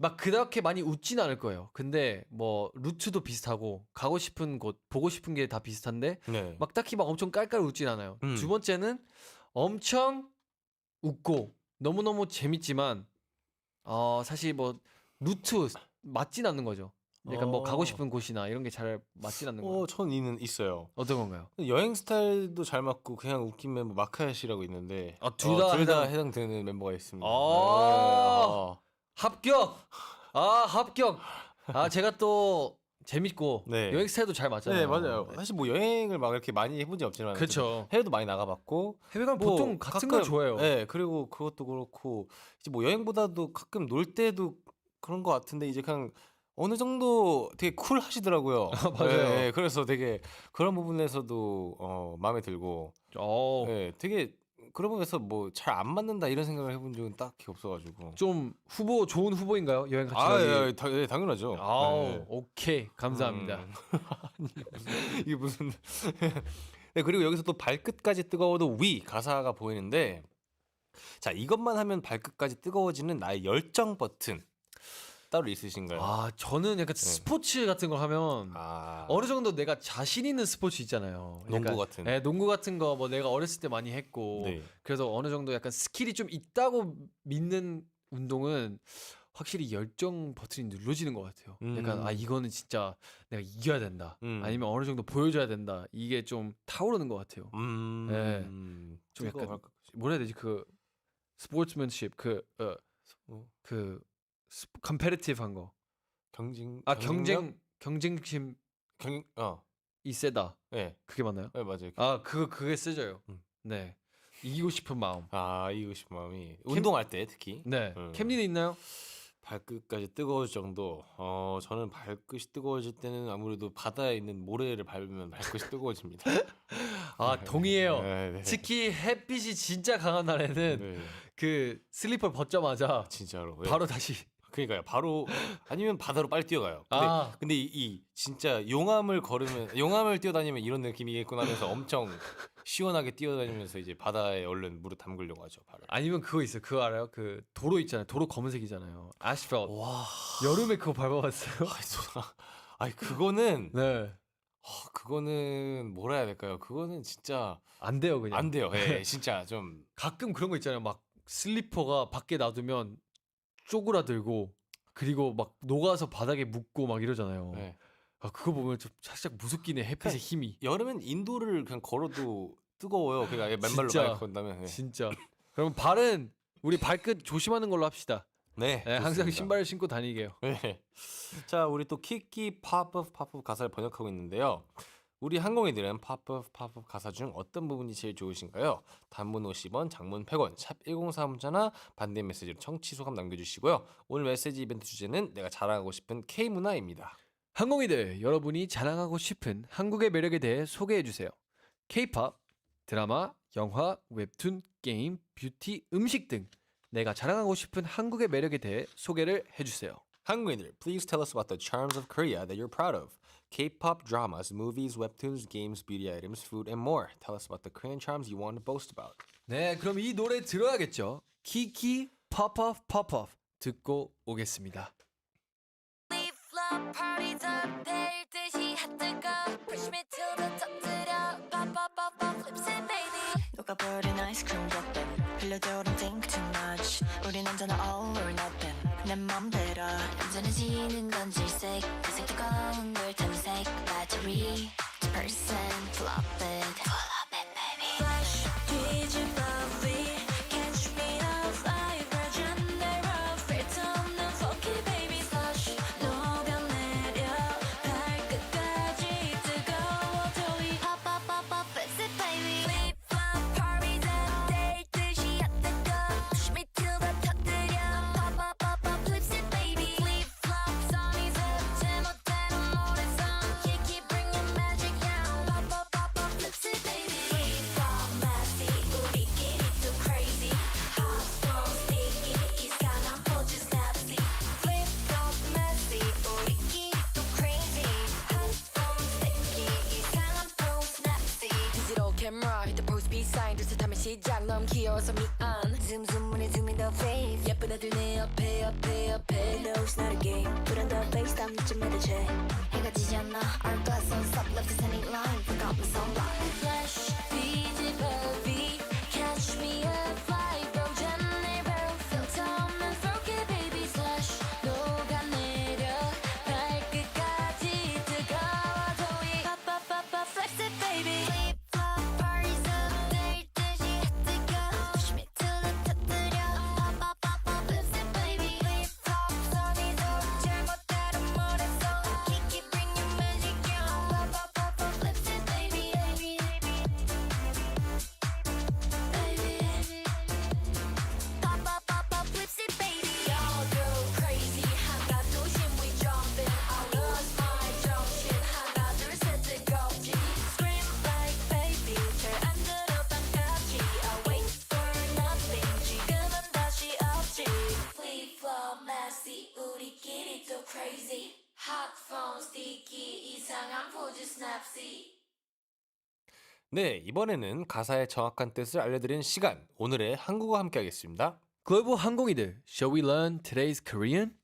막 그렇게 많이 웃진 않을 거예요. 근데 뭐 루트도 비슷하고 가고 싶은 곳, 보고 싶은 게 다 비슷한데 네. 막 딱히 막 엄청 깔깔 웃진 않아요. 두 번째는 엄청 웃고 너무너무 재밌지만 사실 뭐 루트 맞진 않는 거죠. 약간 뭐 가고 싶은 곳이나 이런 게 잘 맞진 않는 거예요. 전 이는 있어요. 어떤 건가요? 여행 스타일도 잘 맞고 그냥 웃긴 멤버 마카야시라고 있는데 둘 다 둘 다 해당되는 멤버가 있습니다. 합격! 합격! 제가 또 재밌고 네. 여행 스타일도 잘 맞잖아요. 네, 맞아요. 사실 뭐 여행을 막 이렇게 많이 해본 적 없지만 그렇죠. 해외도 많이 나가봤고 해외 가면 뭐 보통 같은 가끔, 거 좋아해요. 네, 그리고 그것도 그렇고 이제 뭐 여행보다도 가끔 놀 때도 그런 것 같은데 이제 그냥 어느 정도 되게 쿨하시더라고요. 맞아요. 네, 그래서 되게 그런 부분에서도 마음에 들고 네, 되게 그런 부분에서 뭐 잘 안 맞는다 이런 생각을 해본 적은 딱히 없어가지고. 좀 좋은 후보인가요? 여행 같이 아, 가기. 예, 당연하죠. 아우, 네. 오케이. 감사합니다. 이게 무슨 네, 그리고 여기서 또 발끝까지 뜨거워도 위 가사가 보이는데 자 이것만 하면 발끝까지 뜨거워지는 나의 열정 버튼 따로 있으신가요? 아, 저는 약간 스포츠 같은 걸 하면 아, 어느 정도 내가 자신 있는 스포츠 있잖아요. 농구 약간, 같은. 네, 농구 같은 거 뭐 내가 어렸을 때 많이 했고 네. 그래서 어느 정도 약간 스킬이 좀 있다고 믿는 운동은 확실히 열정 버튼이 눌러지는 것 같아요. 약간 이거는 진짜 내가 이겨야 된다. 아니면 어느 정도 보여줘야 된다. 이게 좀 타오르는 것 같아요. 네. 좀 뜨거워 약간 발끝. 뭐라 해야 되지? 그 스포츠맨십 컴페티티브한 거. 경쟁심이 세다. 네, 그게 맞나요? 네 맞아요. 그게 세져요. 네. 이기고 싶은 마음. 이기고 싶은 마음이 운동할 때 특히. 네. 캠리는 있나요? 발끝까지 뜨거워질 정도. 저는 발끝이 뜨거워질 때는 아무래도 바다에 있는 모래를 밟으면 발끝이 뜨거워집니다. 동의해요. 네. 특히 햇빛이 진짜 강한 날에는 네, 그 슬리퍼를 벗자마자 진짜로. 바로 다시 그러니까요. 바로 아니면 바다로 빨리 뛰어가요. 아. 근데 이 진짜 용암을 뛰어다니면 이런 느낌이겠구나 하면서 엄청 시원하게 뛰어다니면서 이제 바다에 얼른 물을 담그려고 하죠. 바로. 아니면 그거 있어요. 그거 알아요? 그 도로 있잖아요. 도로 검은색이잖아요. 아스팔트. 와. 여름에 그거 밟아봤어요? 아니 그거는 네. 그거는 뭐라 해야 될까요? 그거는 진짜 안 돼요, 그냥. 안 돼요. 예, 진짜 좀 가끔 그런 거 있잖아요. 막 슬리퍼가 밖에 놔두면 쪼그라들고 그리고 막 녹아서 바닥에 묻고 막 이러잖아요. 예. 그거 보면 좀 살짝 무섭긴 해. 햇빛의 힘이. 여름엔 인도를 그냥 걸어도 뜨거워요. 그러니까 맨발로 진짜. 많이 건다면. 예. 진짜. 그럼 발은 우리 발끝 조심하는 걸로 합시다. 네, 네, 항상 좋습니다. 신발을 신고 다니게요. 네. 자, 우리 또 키키 팝업 가사를 번역하고 있는데요. 우리 항공이들은 팝업 가사 중 어떤 부분이 제일 좋으신가요? 단문 50원, 장문 100원, 샵 1043문자나 반대 메시지로 청취 소감 남겨주시고요. 오늘 메시지 이벤트 주제는 내가 자랑하고 싶은 K-문화입니다. 항공이들, 여러분이 자랑하고 싶은 한국의 매력에 대해 소개해주세요. K-팝, 드라마, 영화, 웹툰, 게임, 뷰티, 음식 등 내가 자랑하고 싶은 한국의 매력에 대해 소개를 해주세요. 항공이들, please tell us about the charms of Korea that you're proud of. K-pop dramas, movies, webtoons, games, beauty items, food, and more. Tell us about the Korean charms you want to boast about. 네, 그럼 이 노래 들어야겠죠. 키키 팝업 팝업 듣고 오겠습니다. We flop parties up there 듯이 핫뜨거 Push me to the top 들여 Pop pop pop pop flips it baby 녹아버린 아이스크림 덕분 흘려도 don't think too much 우린 언제나 all or nothing 내 맘대로 안전해지는 건 질색 그 색 뜨거운 걸 탐색 battery 2% flop it Full of it baby Flash 뒤집어 V Catch me off I virgin 내로 filter 없는 funky baby Slush 녹아내려 발끝까지 뜨거워도 이 Pop pop pop pop fix it baby Flip flop parties up day 듯이 핫뜨거 Push me to the top 들여 Pop pop pop pop flips it baby Flip flop sunny up 제멋대로 모래성 Yeah keep bringing magic down Pop pop pop pop flips it baby Flip flop messy 우리끼리 too crazy Hot storm sticky 이상한 포즈 snapsy Flip flop messy 우리끼리 too crazy Hot storm sticky 이상한 pose snapsy 디지털 캠era hit the post be signed 들듯하면 시작 너무 귀여워서 미안 Zoom zoom when it's zoom in the face 예쁜 애들 내 옆에 You know it's not a game 불안 더 face 땀 좀 해도돼 해가 지지 않아 Our glass on stop left is any line Forgot my song line Flash 뒤집어 V Catch me up fly Broken never filter 없는 funky baby Slash 녹아내려 발끝까지 뜨거워도 이 Pop pop pop pop flex it baby Flip flop parties up there 듯이 핫뜨거 Push me to the top 들여 Pop pop pop pop flex it baby Flip flop sunny up 제멋대로 모래성 Keep bringing 다양한 포즈 스냅시. 네, 이번에는 가사의 정확한 뜻을 알려드리는 시간. 오늘의 한국어 함께 하겠습니다. 글로벌 항공이들, shall we learn today's Korean?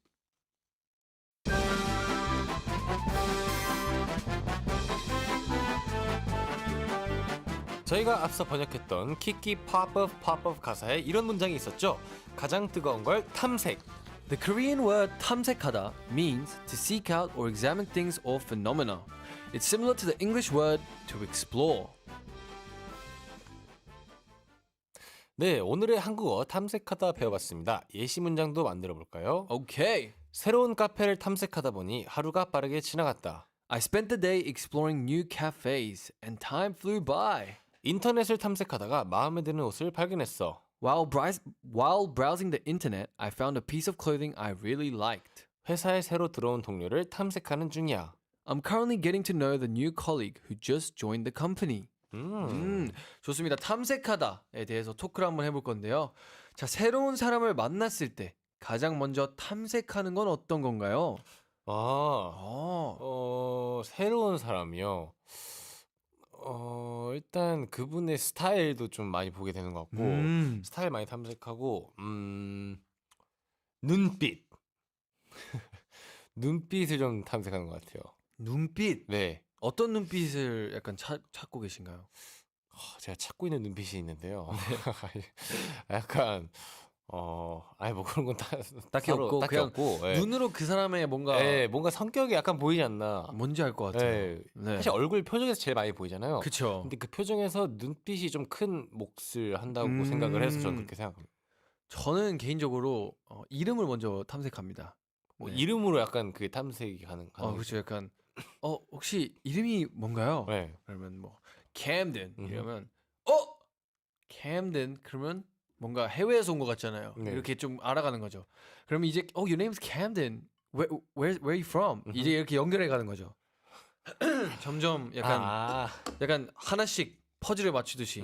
저희가 앞서 번역했던 키키 팝업 가사에 이런 문장이 있었죠. 가장 뜨거운 걸 탐색. The Korean word 탐색하다 means to seek out or examine things or phenomena. It's similar to the English word to explore. 네, 오늘의 한국어 탐색하다 배워봤습니다. 예시 문장도 만들어 볼까요? Okay. 새로운 카페를 탐색하다 보니 하루가 빠르게 지나갔다. I spent the day exploring new cafes and time flew by. 인터넷을 탐색하다가 마음에 드는 옷을 발견했어. While browsing the internet, I found a piece of clothing I really liked. 회사에 새로 들어온 동료를 탐색하는 중이야. I'm currently getting to know the new colleague who just joined the company. 좋습니다. 탐색하다에 대해서 토크를 한번 해볼 건데요. 자, 새로운 사람을 만났을 때 가장 먼저 탐색하는 건 어떤 건가요? 새로운 사람이요. 일단 그분의 스타일도 좀 많이 보게 되는 것 같고, 스타일 많이 탐색하고, 눈빛. 눈빛을 좀 탐색하는 것 같아요. 눈빛. 네. 어떤 눈빛을 약간 찾고 계신가요? 제가 찾고 있는 눈빛이 있는데요. 약간, 아니 뭐 그런 건 딱히 따로 없고 딱히 그냥 없고, 예. 눈으로 그 사람의 뭔가 예, 뭔가 성격이 약간 보이지 않나. 뭔지 알 것 같아요. 예. 네. 사실 얼굴 표정에서 제일 많이 보이잖아요. 그쵸. 근데 그 표정에서 눈빛이 좀 큰 몫을 한다고 생각을 해서 저는 그렇게 생각합니다. 저는 개인적으로 이름을 먼저 탐색합니다. 뭐 네. 이름으로 약간 그 탐색이 가는. 그렇죠. 약간 혹시 이름이 뭔가요? 네. 그러면 뭐 캠든 음흠. 이러면 캠든 그러면 뭔가 해외에서 온 것 같잖아요. 네. 이렇게 좀 알아가는 거죠. 그러면 이제 your name's Camden. Where are you from? 음흠. 이제 이렇게 연결해 가는 거죠. 점점 약간 하나씩 퍼즐을 맞추듯이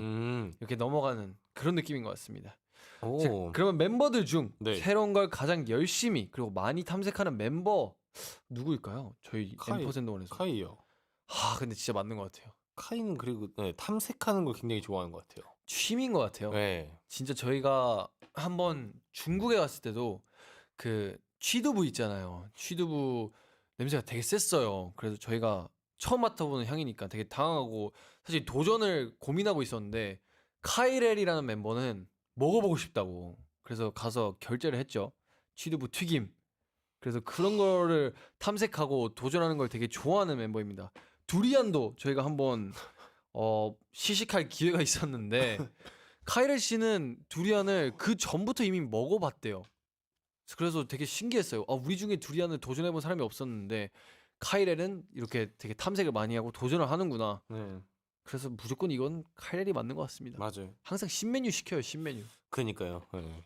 이렇게 넘어가는 그런 느낌인 것 같습니다. 자, 오. 그러면 멤버들 중 네. 새로운 걸 가장 열심히 그리고 많이 탐색하는 멤버 누구일까요? 저희 카이. 엠퍼센더원에서. 카이요. 근데 진짜 맞는 것 같아요. 카이는 그리고 네, 탐색하는 걸 굉장히 좋아하는 것 같아요. 취미인 것 같아요. 네. 진짜 저희가 한번 중국에 갔을 때도 그 취두부 있잖아요. 취두부 냄새가 되게 셌어요. 그래서 저희가 처음 맡아보는 향이니까 되게 당황하고 사실 도전을 고민하고 있었는데 카이렐이라는 멤버는 먹어보고 싶다고 그래서 가서 결제를 했죠. 취두부 튀김. 그래서 그런 거를 탐색하고 도전하는 걸 되게 좋아하는 멤버입니다. 두리안도 저희가 한번 시식할 기회가 있었는데 카이렐 씨는 두리안을 그 전부터 이미 먹어봤대요. 그래서 되게 신기했어요. 우리 중에 두리안을 도전해본 사람이 없었는데 카이렐은 이렇게 되게 탐색을 많이 하고 도전을 하는구나. 네. 그래서 무조건 이건 카이렐이 맞는 것 같습니다. 맞아요. 항상 신메뉴 시켜요, 신메뉴. 그니까요. 네.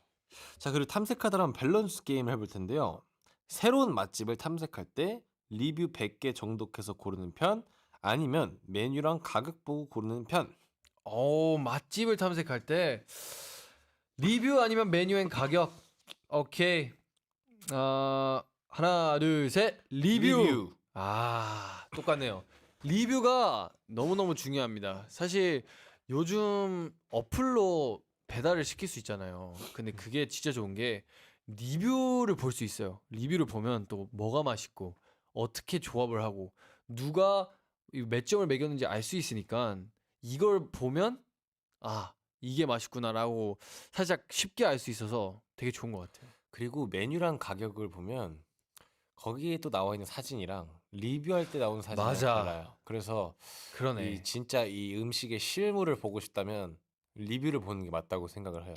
자, 그리고 탐색하다란 밸런스 게임을 해볼 텐데요. 새로운 맛집을 탐색할 때 리뷰 100개 정독해서 고르는 편, 아니면 메뉴랑 가격 보고 고르는 편. 맛집을 탐색할 때 리뷰 아니면 메뉴 앤 가격. 오케이. 하나, 둘, 셋. 리뷰. 똑같네요. 리뷰가 너무너무 중요합니다. 사실 요즘 어플로 배달을 시킬 수 있잖아요. 근데 그게 진짜 좋은 게 리뷰를 볼 수 있어요. 리뷰를 보면 또 뭐가 맛있고 어떻게 조합을 하고 누가 몇 점을 매겼는지 알 수 있으니까 이걸 보면 이게 맛있구나라고 살짝 쉽게 알 수 있어서 되게 좋은 것 같아요. 그리고 메뉴랑 가격을 보면 거기에 또 나와 있는 사진이랑 리뷰할 때 나오는 사진이 맞아. 달라요. 그래서 그러네. 진짜 이 음식의 실물을 보고 싶다면 리뷰를 보는 게 맞다고 생각을 해요.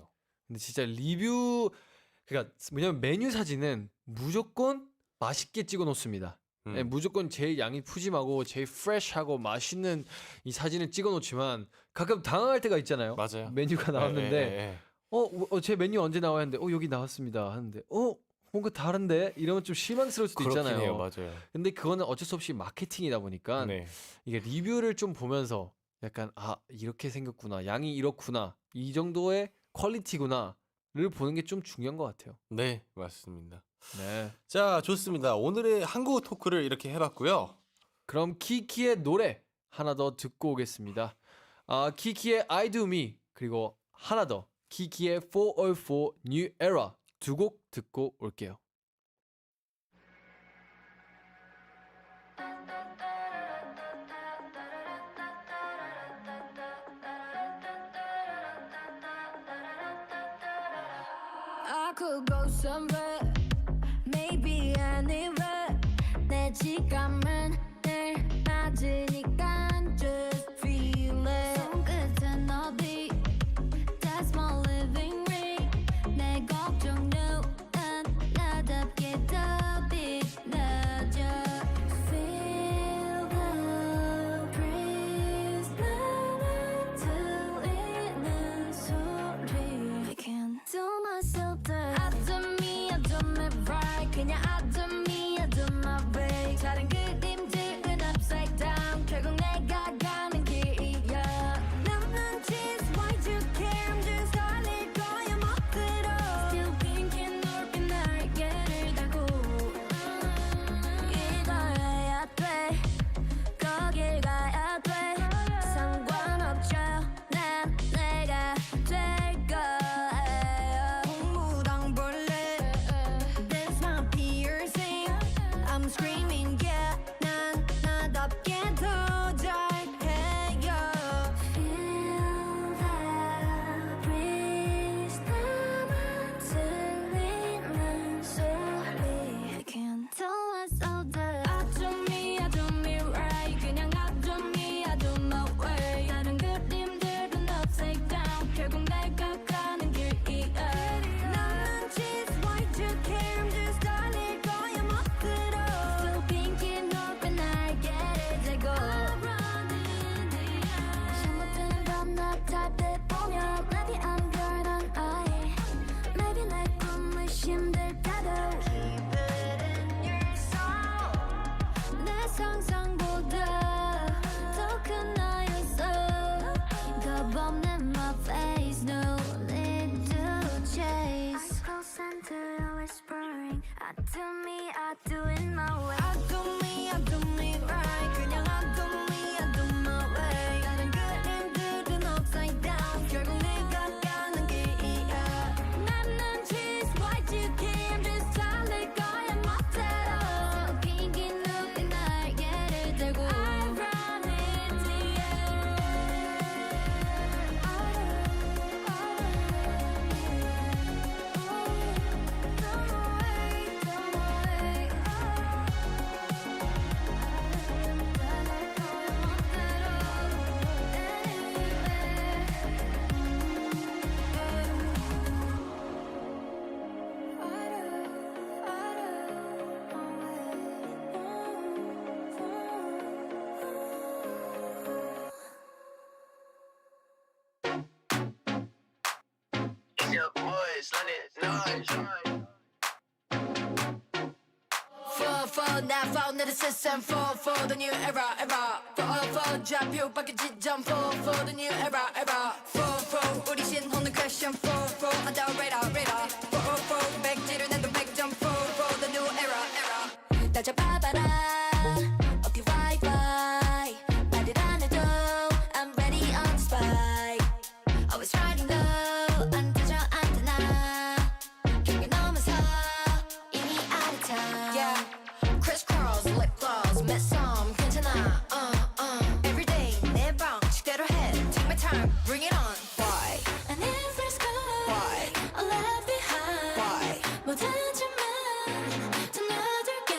근데 진짜 리뷰 그러니까 왜냐면 메뉴 사진은 무조건 맛있게 찍어 놓습니다. 네, 무조건 제일 양이 푸짐하고 제일 프레시하고 맛있는 이 사진을 찍어 놓지만 가끔 당황할 때가 있잖아요. 맞아요. 메뉴가 나왔는데 제 메뉴 언제 나와야 하는데 여기 나왔습니다 하는데 뭔가 다른데 이러면 좀 실망스러울 수도 그렇긴 있잖아요. 해요. 맞아요. 근데 그거는 어쩔 수 없이 마케팅이다 보니까 네. 이게 리뷰를 좀 보면서 약간 이렇게 생겼구나, 양이 이렇구나, 이 정도의 퀄리티구나를 보는 게 좀 중요한 것 같아요. 네, 맞습니다. 네. 자, 좋습니다. 오늘의 한국어 토크를 이렇게 해봤고요. 그럼 키키의 노래 하나 더 듣고 오겠습니다. 키키의 I Do Me 그리고 하나 더 키키의 404 New Era 두 곡 듣고 올게요. I could go somewhere, maybe anywhere. 내 지갑은 늘 맞으니까 just feel it. 손끝은 어디? That's my living ring. 내 걱정은 나답게 더 빛나죠. Feel the breeze. 나만 들리는 소리. I can't do myself that. I do me, I do me right. 그냥 I do me, I do my way. 다른 그림들은 upside down. 결국 내가 가는 길이야. 남는 cheese, why'd you care? I'm just 달릴 거야 멋대로. Still thinking 넓은 날개를 달고 이걸 해야 돼. 거길 가야 돼. 상관없죠. 난 내가 될 거예요. 동무당벌레. That's my piercing. I'm screaming yeah. 난 나답게 더 잘해요. Feel that breeze. 나만 들리는 소리. I can't tell myself that. I do me right. 그냥 I do me, I do my way. 다른 그림들은 upside down. 결국 내가 가는 길이야. 남는 cheese, why'd you care? I'm just 달릴 거야 멋대로. Still thinking 높은 날개를 들고. 잘못되는 밤 나탈 때 보면 maybe I'm good on eye. Maybe 내 꿈을 힘들다도 keep it in your soul. 내 상상보다 더 큰 나였어. 겁없는 my face, no need to chase. I call center whispering. I do me, I do it my way. I do me, I do me right. 그냥 I do me, I do my way. 다른 그림들은 upside down. 결국 내가 가는 길이야. 남는 cheese, why'd you care? I'm just 달릴 거야 멋대로. 빈기 눈빛 날개를 들고. I run in the Your boys, let it noise. 4-4 now found in the system 4-4 the new era 4-4 좌표 바뀌 지점 4-4 the new era 4-4 우리 신호는 question 4-4 on the radar 4-4 백지를 내도 100점 4-4 the new era 날 잡아봐라 어깨 와이파이 말을 안 해도 I'm ready on the spike Always riding low 안 터져 안 되나 경계 넘어서 이미 out of time Yeah crisscross lip gloss met some 괜찮아 Everyday 내 방식대로 해 Take my time bring it on Why And if it's cold, Why I left behind. Why 모든 점만 더 나들게.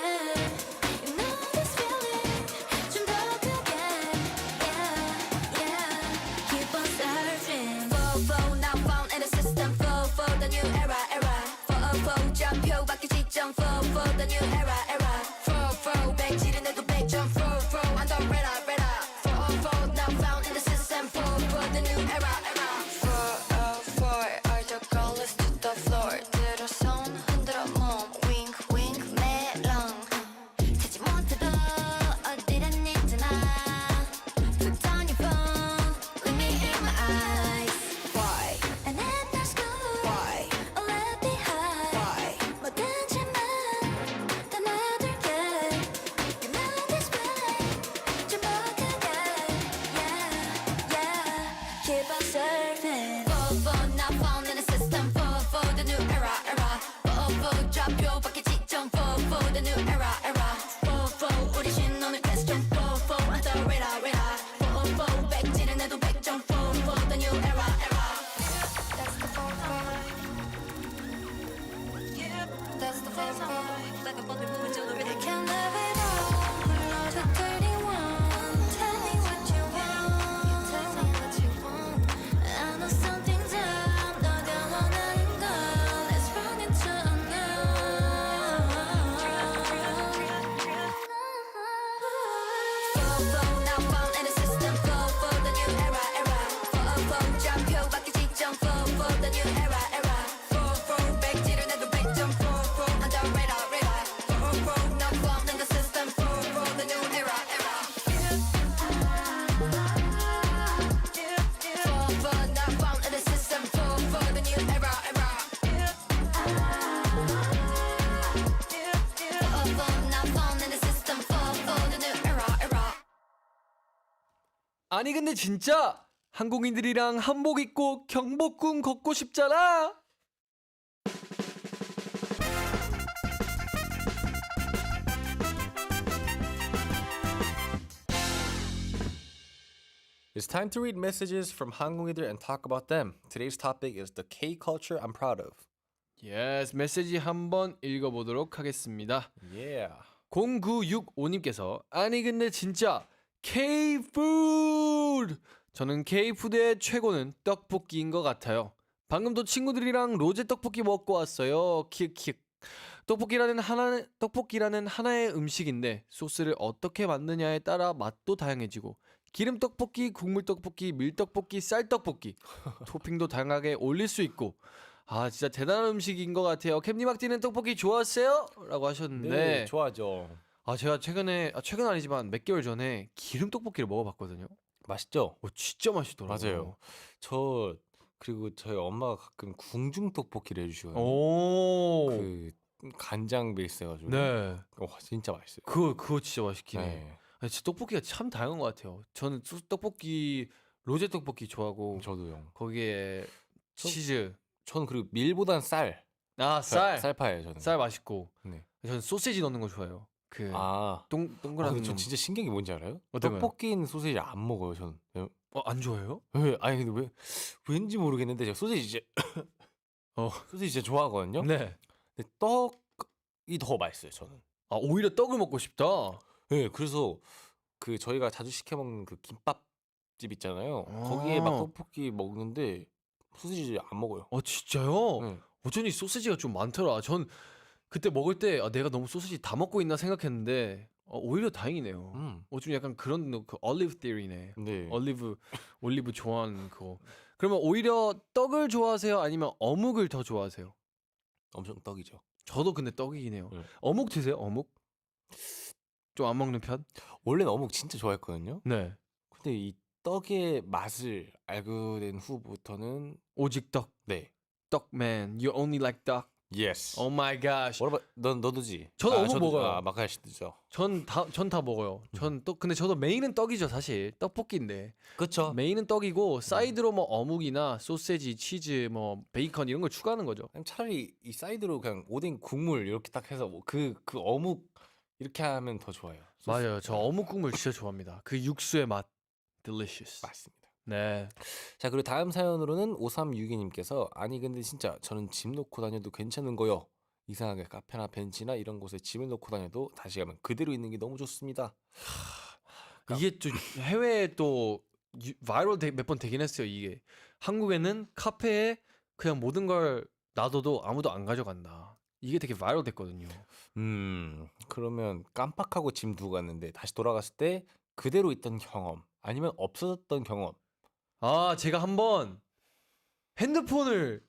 아니 근데 진짜 한국인들이랑 한복 입고 경복궁 걷고 싶잖아. It's time to read messages from 한국인들 and talk about them. Today's topic is the K culture I'm proud of. Yes, 메시지 한번 읽어보도록 하겠습니다. Yeah. 0965님께서 아니 근데 진짜 K-푸드! 저는 K-푸드의 최고는 떡볶이인 것 같아요. 방금도 친구들이랑 로제 떡볶이 먹고 왔어요. 키읔키읔. 떡볶이라는 하나의 음식인데 소스를 어떻게 만드냐에 따라 맛도 다양해지고 기름 떡볶이, 국물 떡볶이, 밀떡볶이, 쌀떡볶이 토핑도 다양하게 올릴 수 있고 아 진짜 대단한 음식인 것 같아요. 캠디막디는 떡볶이 좋아하세요? 라고 하셨는데 네, 좋아하죠. 제가 최근 아니지만 몇 개월 전에 기름 떡볶이를 먹어봤거든요. 맛있죠? 진짜 맛있더라고요. 맞아요. 그리고 저희 엄마가 가끔 궁중 떡볶이를 해주시거든요. 오. 그 간장 베이스 해가지고. 네. 와, 진짜 맛있어요. 그거 진짜 맛있긴 해. 네. 아니, 진짜 떡볶이가 참 다양한 것 같아요. 저는 떡볶이 로제 떡볶이 좋아하고 저도요. 거기에 저- 치즈, 저는 그리고 밀보단 쌀. 쌀 쌀파예요, 저는. 쌀 맛있고 네. 저는 소시지 넣는 거 좋아해요. 그 아. 동그란 근데 저 놈. 진짜 신기한 게 뭔지 알아요? 어떤 거요? 떡볶이는 소시지 안 먹어요, 저는. 안 좋아해요? 아니 근데 왠지 모르겠는데 제가 소시지 진짜 소시지 진짜 좋아하거든요. 네. 근데 떡이 더 맛있어요, 저는. 오히려 떡을 먹고 싶다. 네, 그래서 그 저희가 자주 시켜 먹는 그 김밥집 있잖아요. 거기에 막 아. 떡볶이 먹는데 소시지 안 먹어요. 진짜요? 네. 어쩐지 소시지가 좀 많더라. 전 그때 먹을 때 내가 너무 소시지 다 먹고 있나 생각했는데 오히려 다행이네요. 좀 약간 그런 그 올리브 테오리네. 네. 올리브 좋아하는 그거. 그러면 오히려 떡을 좋아하세요? 아니면 어묵을 더 좋아하세요? 엄청 떡이죠. 저도 근데 떡이긴 해요. 네. 어묵 드세요? 어묵? 좀 안 먹는 편? 원래는 어묵 진짜 좋아했거든요. 네. 근데 이 떡의 맛을 알고 된 후부터는 오직 떡. 네. 떡man. You only like duck. Yes. Oh my gosh. What about 너도지? 저도 어묵 먹어요. 마카시 드죠. 전 다 먹어요. 근데 저도 메인은 떡이죠, 사실. 떡볶이인데. 그렇죠. 메인은 떡이고 사이드로 뭐 어묵이나 소세지, 치즈, 뭐 베이컨 이런 걸 추가하는 거죠. 차라리 이 사이드로 그냥 오뎅 국물 이렇게 딱 해서 그 어묵 이렇게 하면 더 좋아요. 맞아요. 저 어묵 국물 진짜 좋아합니다. 그 육수의 맛. delicious. 맞습니다. 네. 자, 그리고 다음 사연으로는 5362님께서 아니 근데 진짜 저는 짐 놓고 다녀도 괜찮은 거요. 이상하게 카페나 벤치나 이런 곳에 짐을 놓고 다녀도 다시 가면 그대로 있는 게 너무 좋습니다. 이게 또 해외에 또 바이럴 몇 번 되긴 했어요. 이게 한국에는 카페에 그냥 모든 걸 놔둬도 아무도 안 가져간다. 이게 되게 바이럴 됐거든요. 그러면 깜빡하고 짐 두고 갔는데 다시 돌아갔을 때 그대로 있던 경험 아니면 없어졌던 경험. 제가 한번 핸드폰을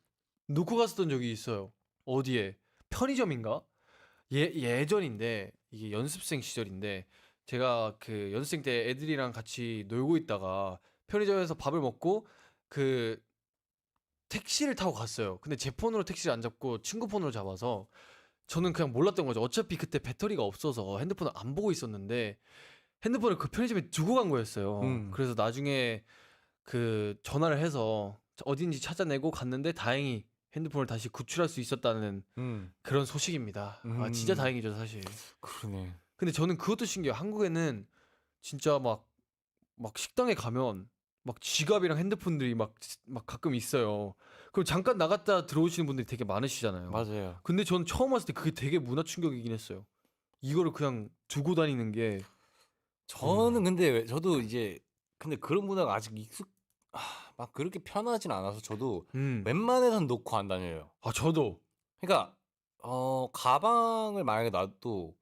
놓고 갔었던 적이 있어요. 어디에? 편의점인가? 예전인데 이게 연습생 시절인데 제가 그 연습생 때 애들이랑 같이 놀고 있다가 편의점에서 밥을 먹고 그 택시를 타고 갔어요. 근데 제 폰으로 택시를 안 잡고 친구 폰으로 잡아서 저는 그냥 몰랐던 거죠. 어차피 그때 배터리가 없어서 핸드폰을 안 보고 있었는데 핸드폰을 그 편의점에 두고 간 거였어요. 그래서 나중에 그 전화를 해서 어딘지 찾아내고 갔는데 다행히 핸드폰을 다시 구출할 수 있었다는 그런 소식입니다. 진짜 다행이죠, 사실. 그러네. 근데 저는 그것도 신기해요. 한국에는 진짜 막 식당에 가면 막 지갑이랑 핸드폰들이 막 가끔 있어요. 그럼 잠깐 나갔다 들어오시는 분들이 되게 많으시잖아요. 맞아요. 근데 전 처음 왔을 때 그게 되게 문화 충격이긴 했어요. 이거를 그냥 두고 다니는 게 저는 근데 저도 이제 근데 그런 문화가 아직 막 그렇게 편하진 않아서 저도 웬만해선 놓고 안 다녀요. 저도 그러니까 가방을 만약에 놔도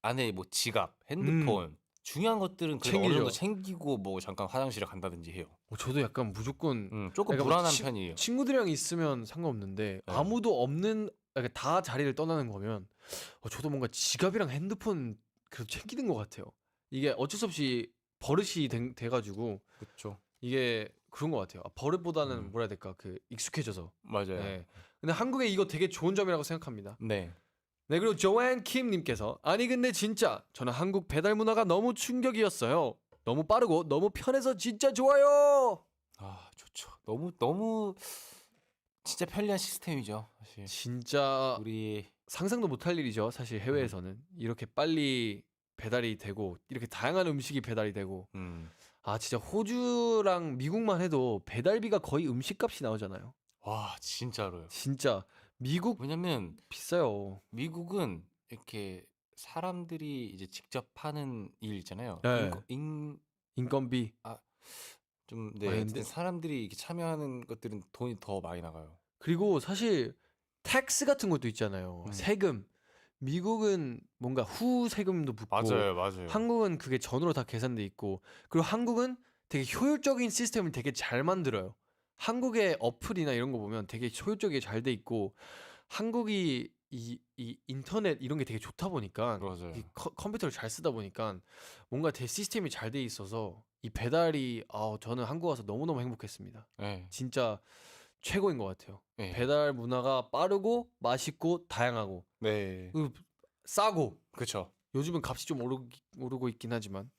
안에 뭐 지갑, 핸드폰 중요한 것들은 그래도 어느 정도 챙기죠. 챙기고 뭐 잠깐 화장실에 간다든지 해요. 저도 약간 무조건 조금 그러니까 불안한 뭐 편이에요. 친구들이랑 있으면 상관없는데 네. 아무도 없는 그러니까 다 자리를 떠나는 거면 저도 뭔가 지갑이랑 핸드폰 그래도 챙기는 것 같아요. 이게 어쩔 수 없이 버릇이 돼가지고 그렇죠. 이게 그런 것 같아요. 버릇보다는 음. 뭐라 해야 될까 그 익숙해져서. 맞아요. 네. 근데 한국에 이거 되게 좋은 점이라고 생각합니다. 네. 네, 그리고 조앤 킴님께서 아니 근데 진짜 저는 한국 배달 문화가 너무 충격이었어요. 너무 빠르고 너무 편해서 진짜 좋아요. 아 좋죠. 너무 진짜 편리한 시스템이죠. 사실 진짜 우리 상상도 못할 일이죠. 사실 해외에서는 이렇게 빨리 배달이 되고 이렇게 다양한 음식이 배달이 되고 아 진짜 호주랑 미국만 해도 배달비가 거의 음식값이 나오잖아요. 와 진짜로요. 진짜 미국 왜냐면 비싸요. 미국은 이렇게 사람들이 이제 직접 하는 일 있잖아요. 네. 인건비 좀 아, 네, 근데- 어쨌든 사람들이 이렇게 참여하는 것들은 돈이 더 많이 나가요. 그리고 사실 텍스 같은 것도 있잖아요. 음. 세금. 미국은 뭔가 후 세금도 붙고 맞아요. 한국은 그게 전으로 다 계산돼 있고 그리고 한국은 되게 효율적인 시스템을 되게 잘 만들어요. 한국의 어플이나 이런 거 보면 되게 효율적이게 잘 돼 있고 한국이 이 인터넷 이런 게 되게 좋다 보니까 맞아요. 이 컴퓨터를 잘 쓰다 보니까 뭔가 되게 시스템이 잘 돼 있어서 이 배달이 저는 한국 와서 너무너무 행복했습니다. 네. 진짜 최고인 것 같아요. 네. 배달 문화가 빠르고 맛있고 다양하고 네. 그리고 싸고 그렇죠. 요즘은 값이 좀 오르고 있긴 하지만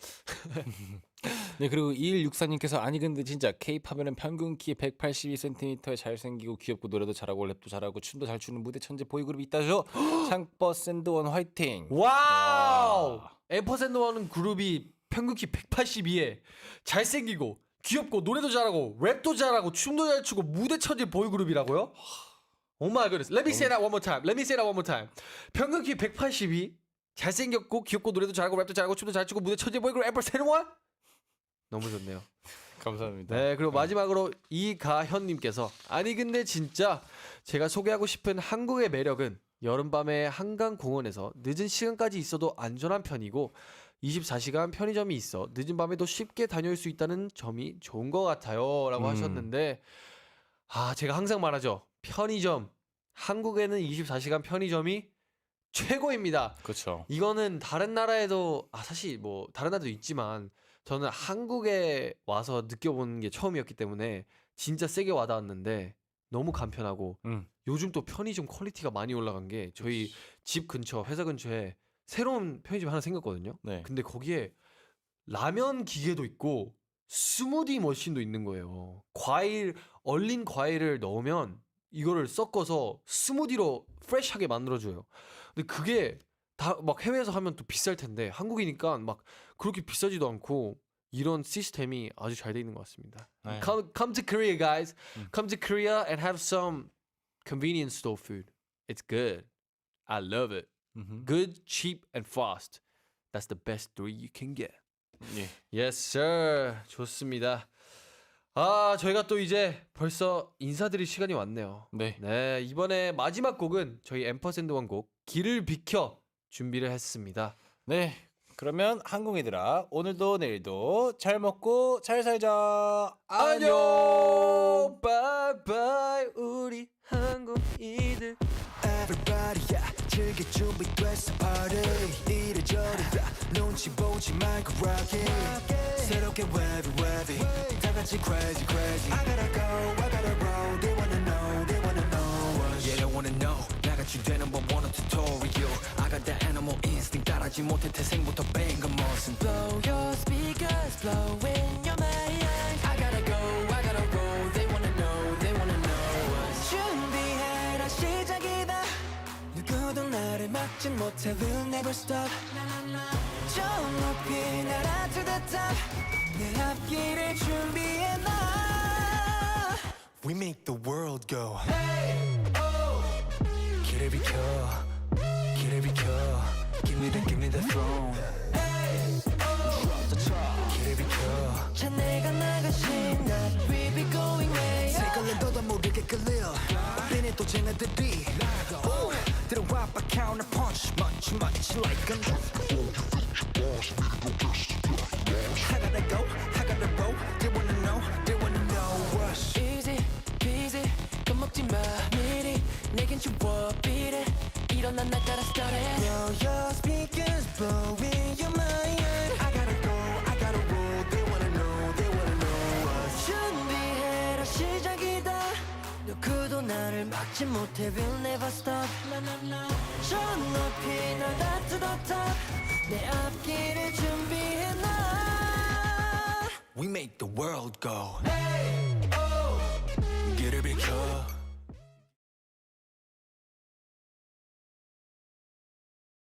네, 그리고 2164님께서 아니 근데 진짜 K-팝에는 평균 키 182cm에 잘생기고 귀엽고 노래도 잘하고 랩도 잘하고 춤도 잘 추는 무대 천재 보이그룹이 있다죠. 창버 샌드원 화이팅. 와우! 와. 앰퍼샌드원은 그룹이 평균 키 182에 잘생기고 귀엽고 노래도 잘하고 랩도 잘하고 춤도 잘 추고 무대 천재 보이그룹이라고요? Oh my goodness. Let me say that one more time. Let me say that one more time. 평균 키 182, 잘생겼고 귀엽고 노래도 잘하고 랩도 잘하고 춤도 잘 추고 무대 천재 보이그룹 앰퍼샌드원? 너무 좋네요. 감사합니다. 네, 그리고 마지막으로 이가현님께서 아니 근데 진짜 제가 소개하고 싶은 한국의 매력은 여름밤에 한강 공원에서 늦은 시간까지 있어도 안전한 편이고 24시간 편의점이 있어 늦은 밤에도 쉽게 다녀올 수 있다는 점이 좋은 것 같아요 라고 하셨는데 제가 항상 말하죠. 편의점, 한국에는 24시간 편의점이 최고입니다. 그렇죠. 이거는 다른 나라에도 사실 뭐 다른 나라도 있지만 저는 한국에 와서 느껴보는 게 처음이었기 때문에 진짜 세게 와닿았는데 너무 간편하고 요즘 또 편의점 퀄리티가 많이 올라간 게 저희 집 근처 회사 근처에 새로운 편의점 하나 생겼거든요. 네. 근데 거기에 라면 기계도 있고 스무디 머신도 있는 거예요. 얼린 과일을 넣으면 이거를 섞어서 스무디로 프레시하게 만들어줘요. 근데 그게 다 막 해외에서 하면 또 비쌀 텐데 한국이니까 막 그렇게 비싸지도 않고 이런 시스템이 아주 잘 돼 있는 것 같습니다. 네. Come to Korea, guys. Come to Korea and have some convenience store food. It's good. I love it. Good, cheap, and fast. That's the best three you can get. 예. Yes, sir. 좋습니다. 저희가 또 이제 벌써 인사드릴 시간이 왔네요. 네. 네, 이번에 마지막 곡은 저희 앰퍼샌드원 곡 길을 비켜 준비를 했습니다. 네. 그러면 항공이들아 오늘도 내일도 잘 먹고 잘 살자. 안녕. 바이바이 우리 항공이들. Everybody yeah 즐길 준비됐어 party 이래저래 눈치 보지 말고 rock it 새롭게 wavy wavy 다 같이 crazy crazy I gotta go I gotta roll they wanna know us yeah they wanna know 나같이 되는 법 원한 tutorial I got that animal instinct 따라하지 못해 태생부터 배인 건 무슨 blow your speakers blow in your mind I gotta go I gotta roll they wanna know us 준비해라 시작이다 누구도 나를 막지 못해 We'll never stop 저 높이 날아 to the top 내 앞길을 준비해 나 We make the world go 길을 비켜 길을 비켜 Give me the throne Drop the top 길을 비켜 자네가 나가신 날 We be going way 색깔은 너도 모르게 끌려 우리는 또 쟤네들이 들어와 봐 counter punch much like an I gotta go I gotta roll they wanna know us Easy peasy 겁먹지 마 미리 내겐 주워 beat it 일어나 날 따라 start it Blow your speakers blowing your mind I gotta go I gotta roll they wanna know us 준비해라 시작이다 누구도 나를 막지 못해 We'll never stop 저 높이 날아 to the top 내 앞길을 준비해 나 world go?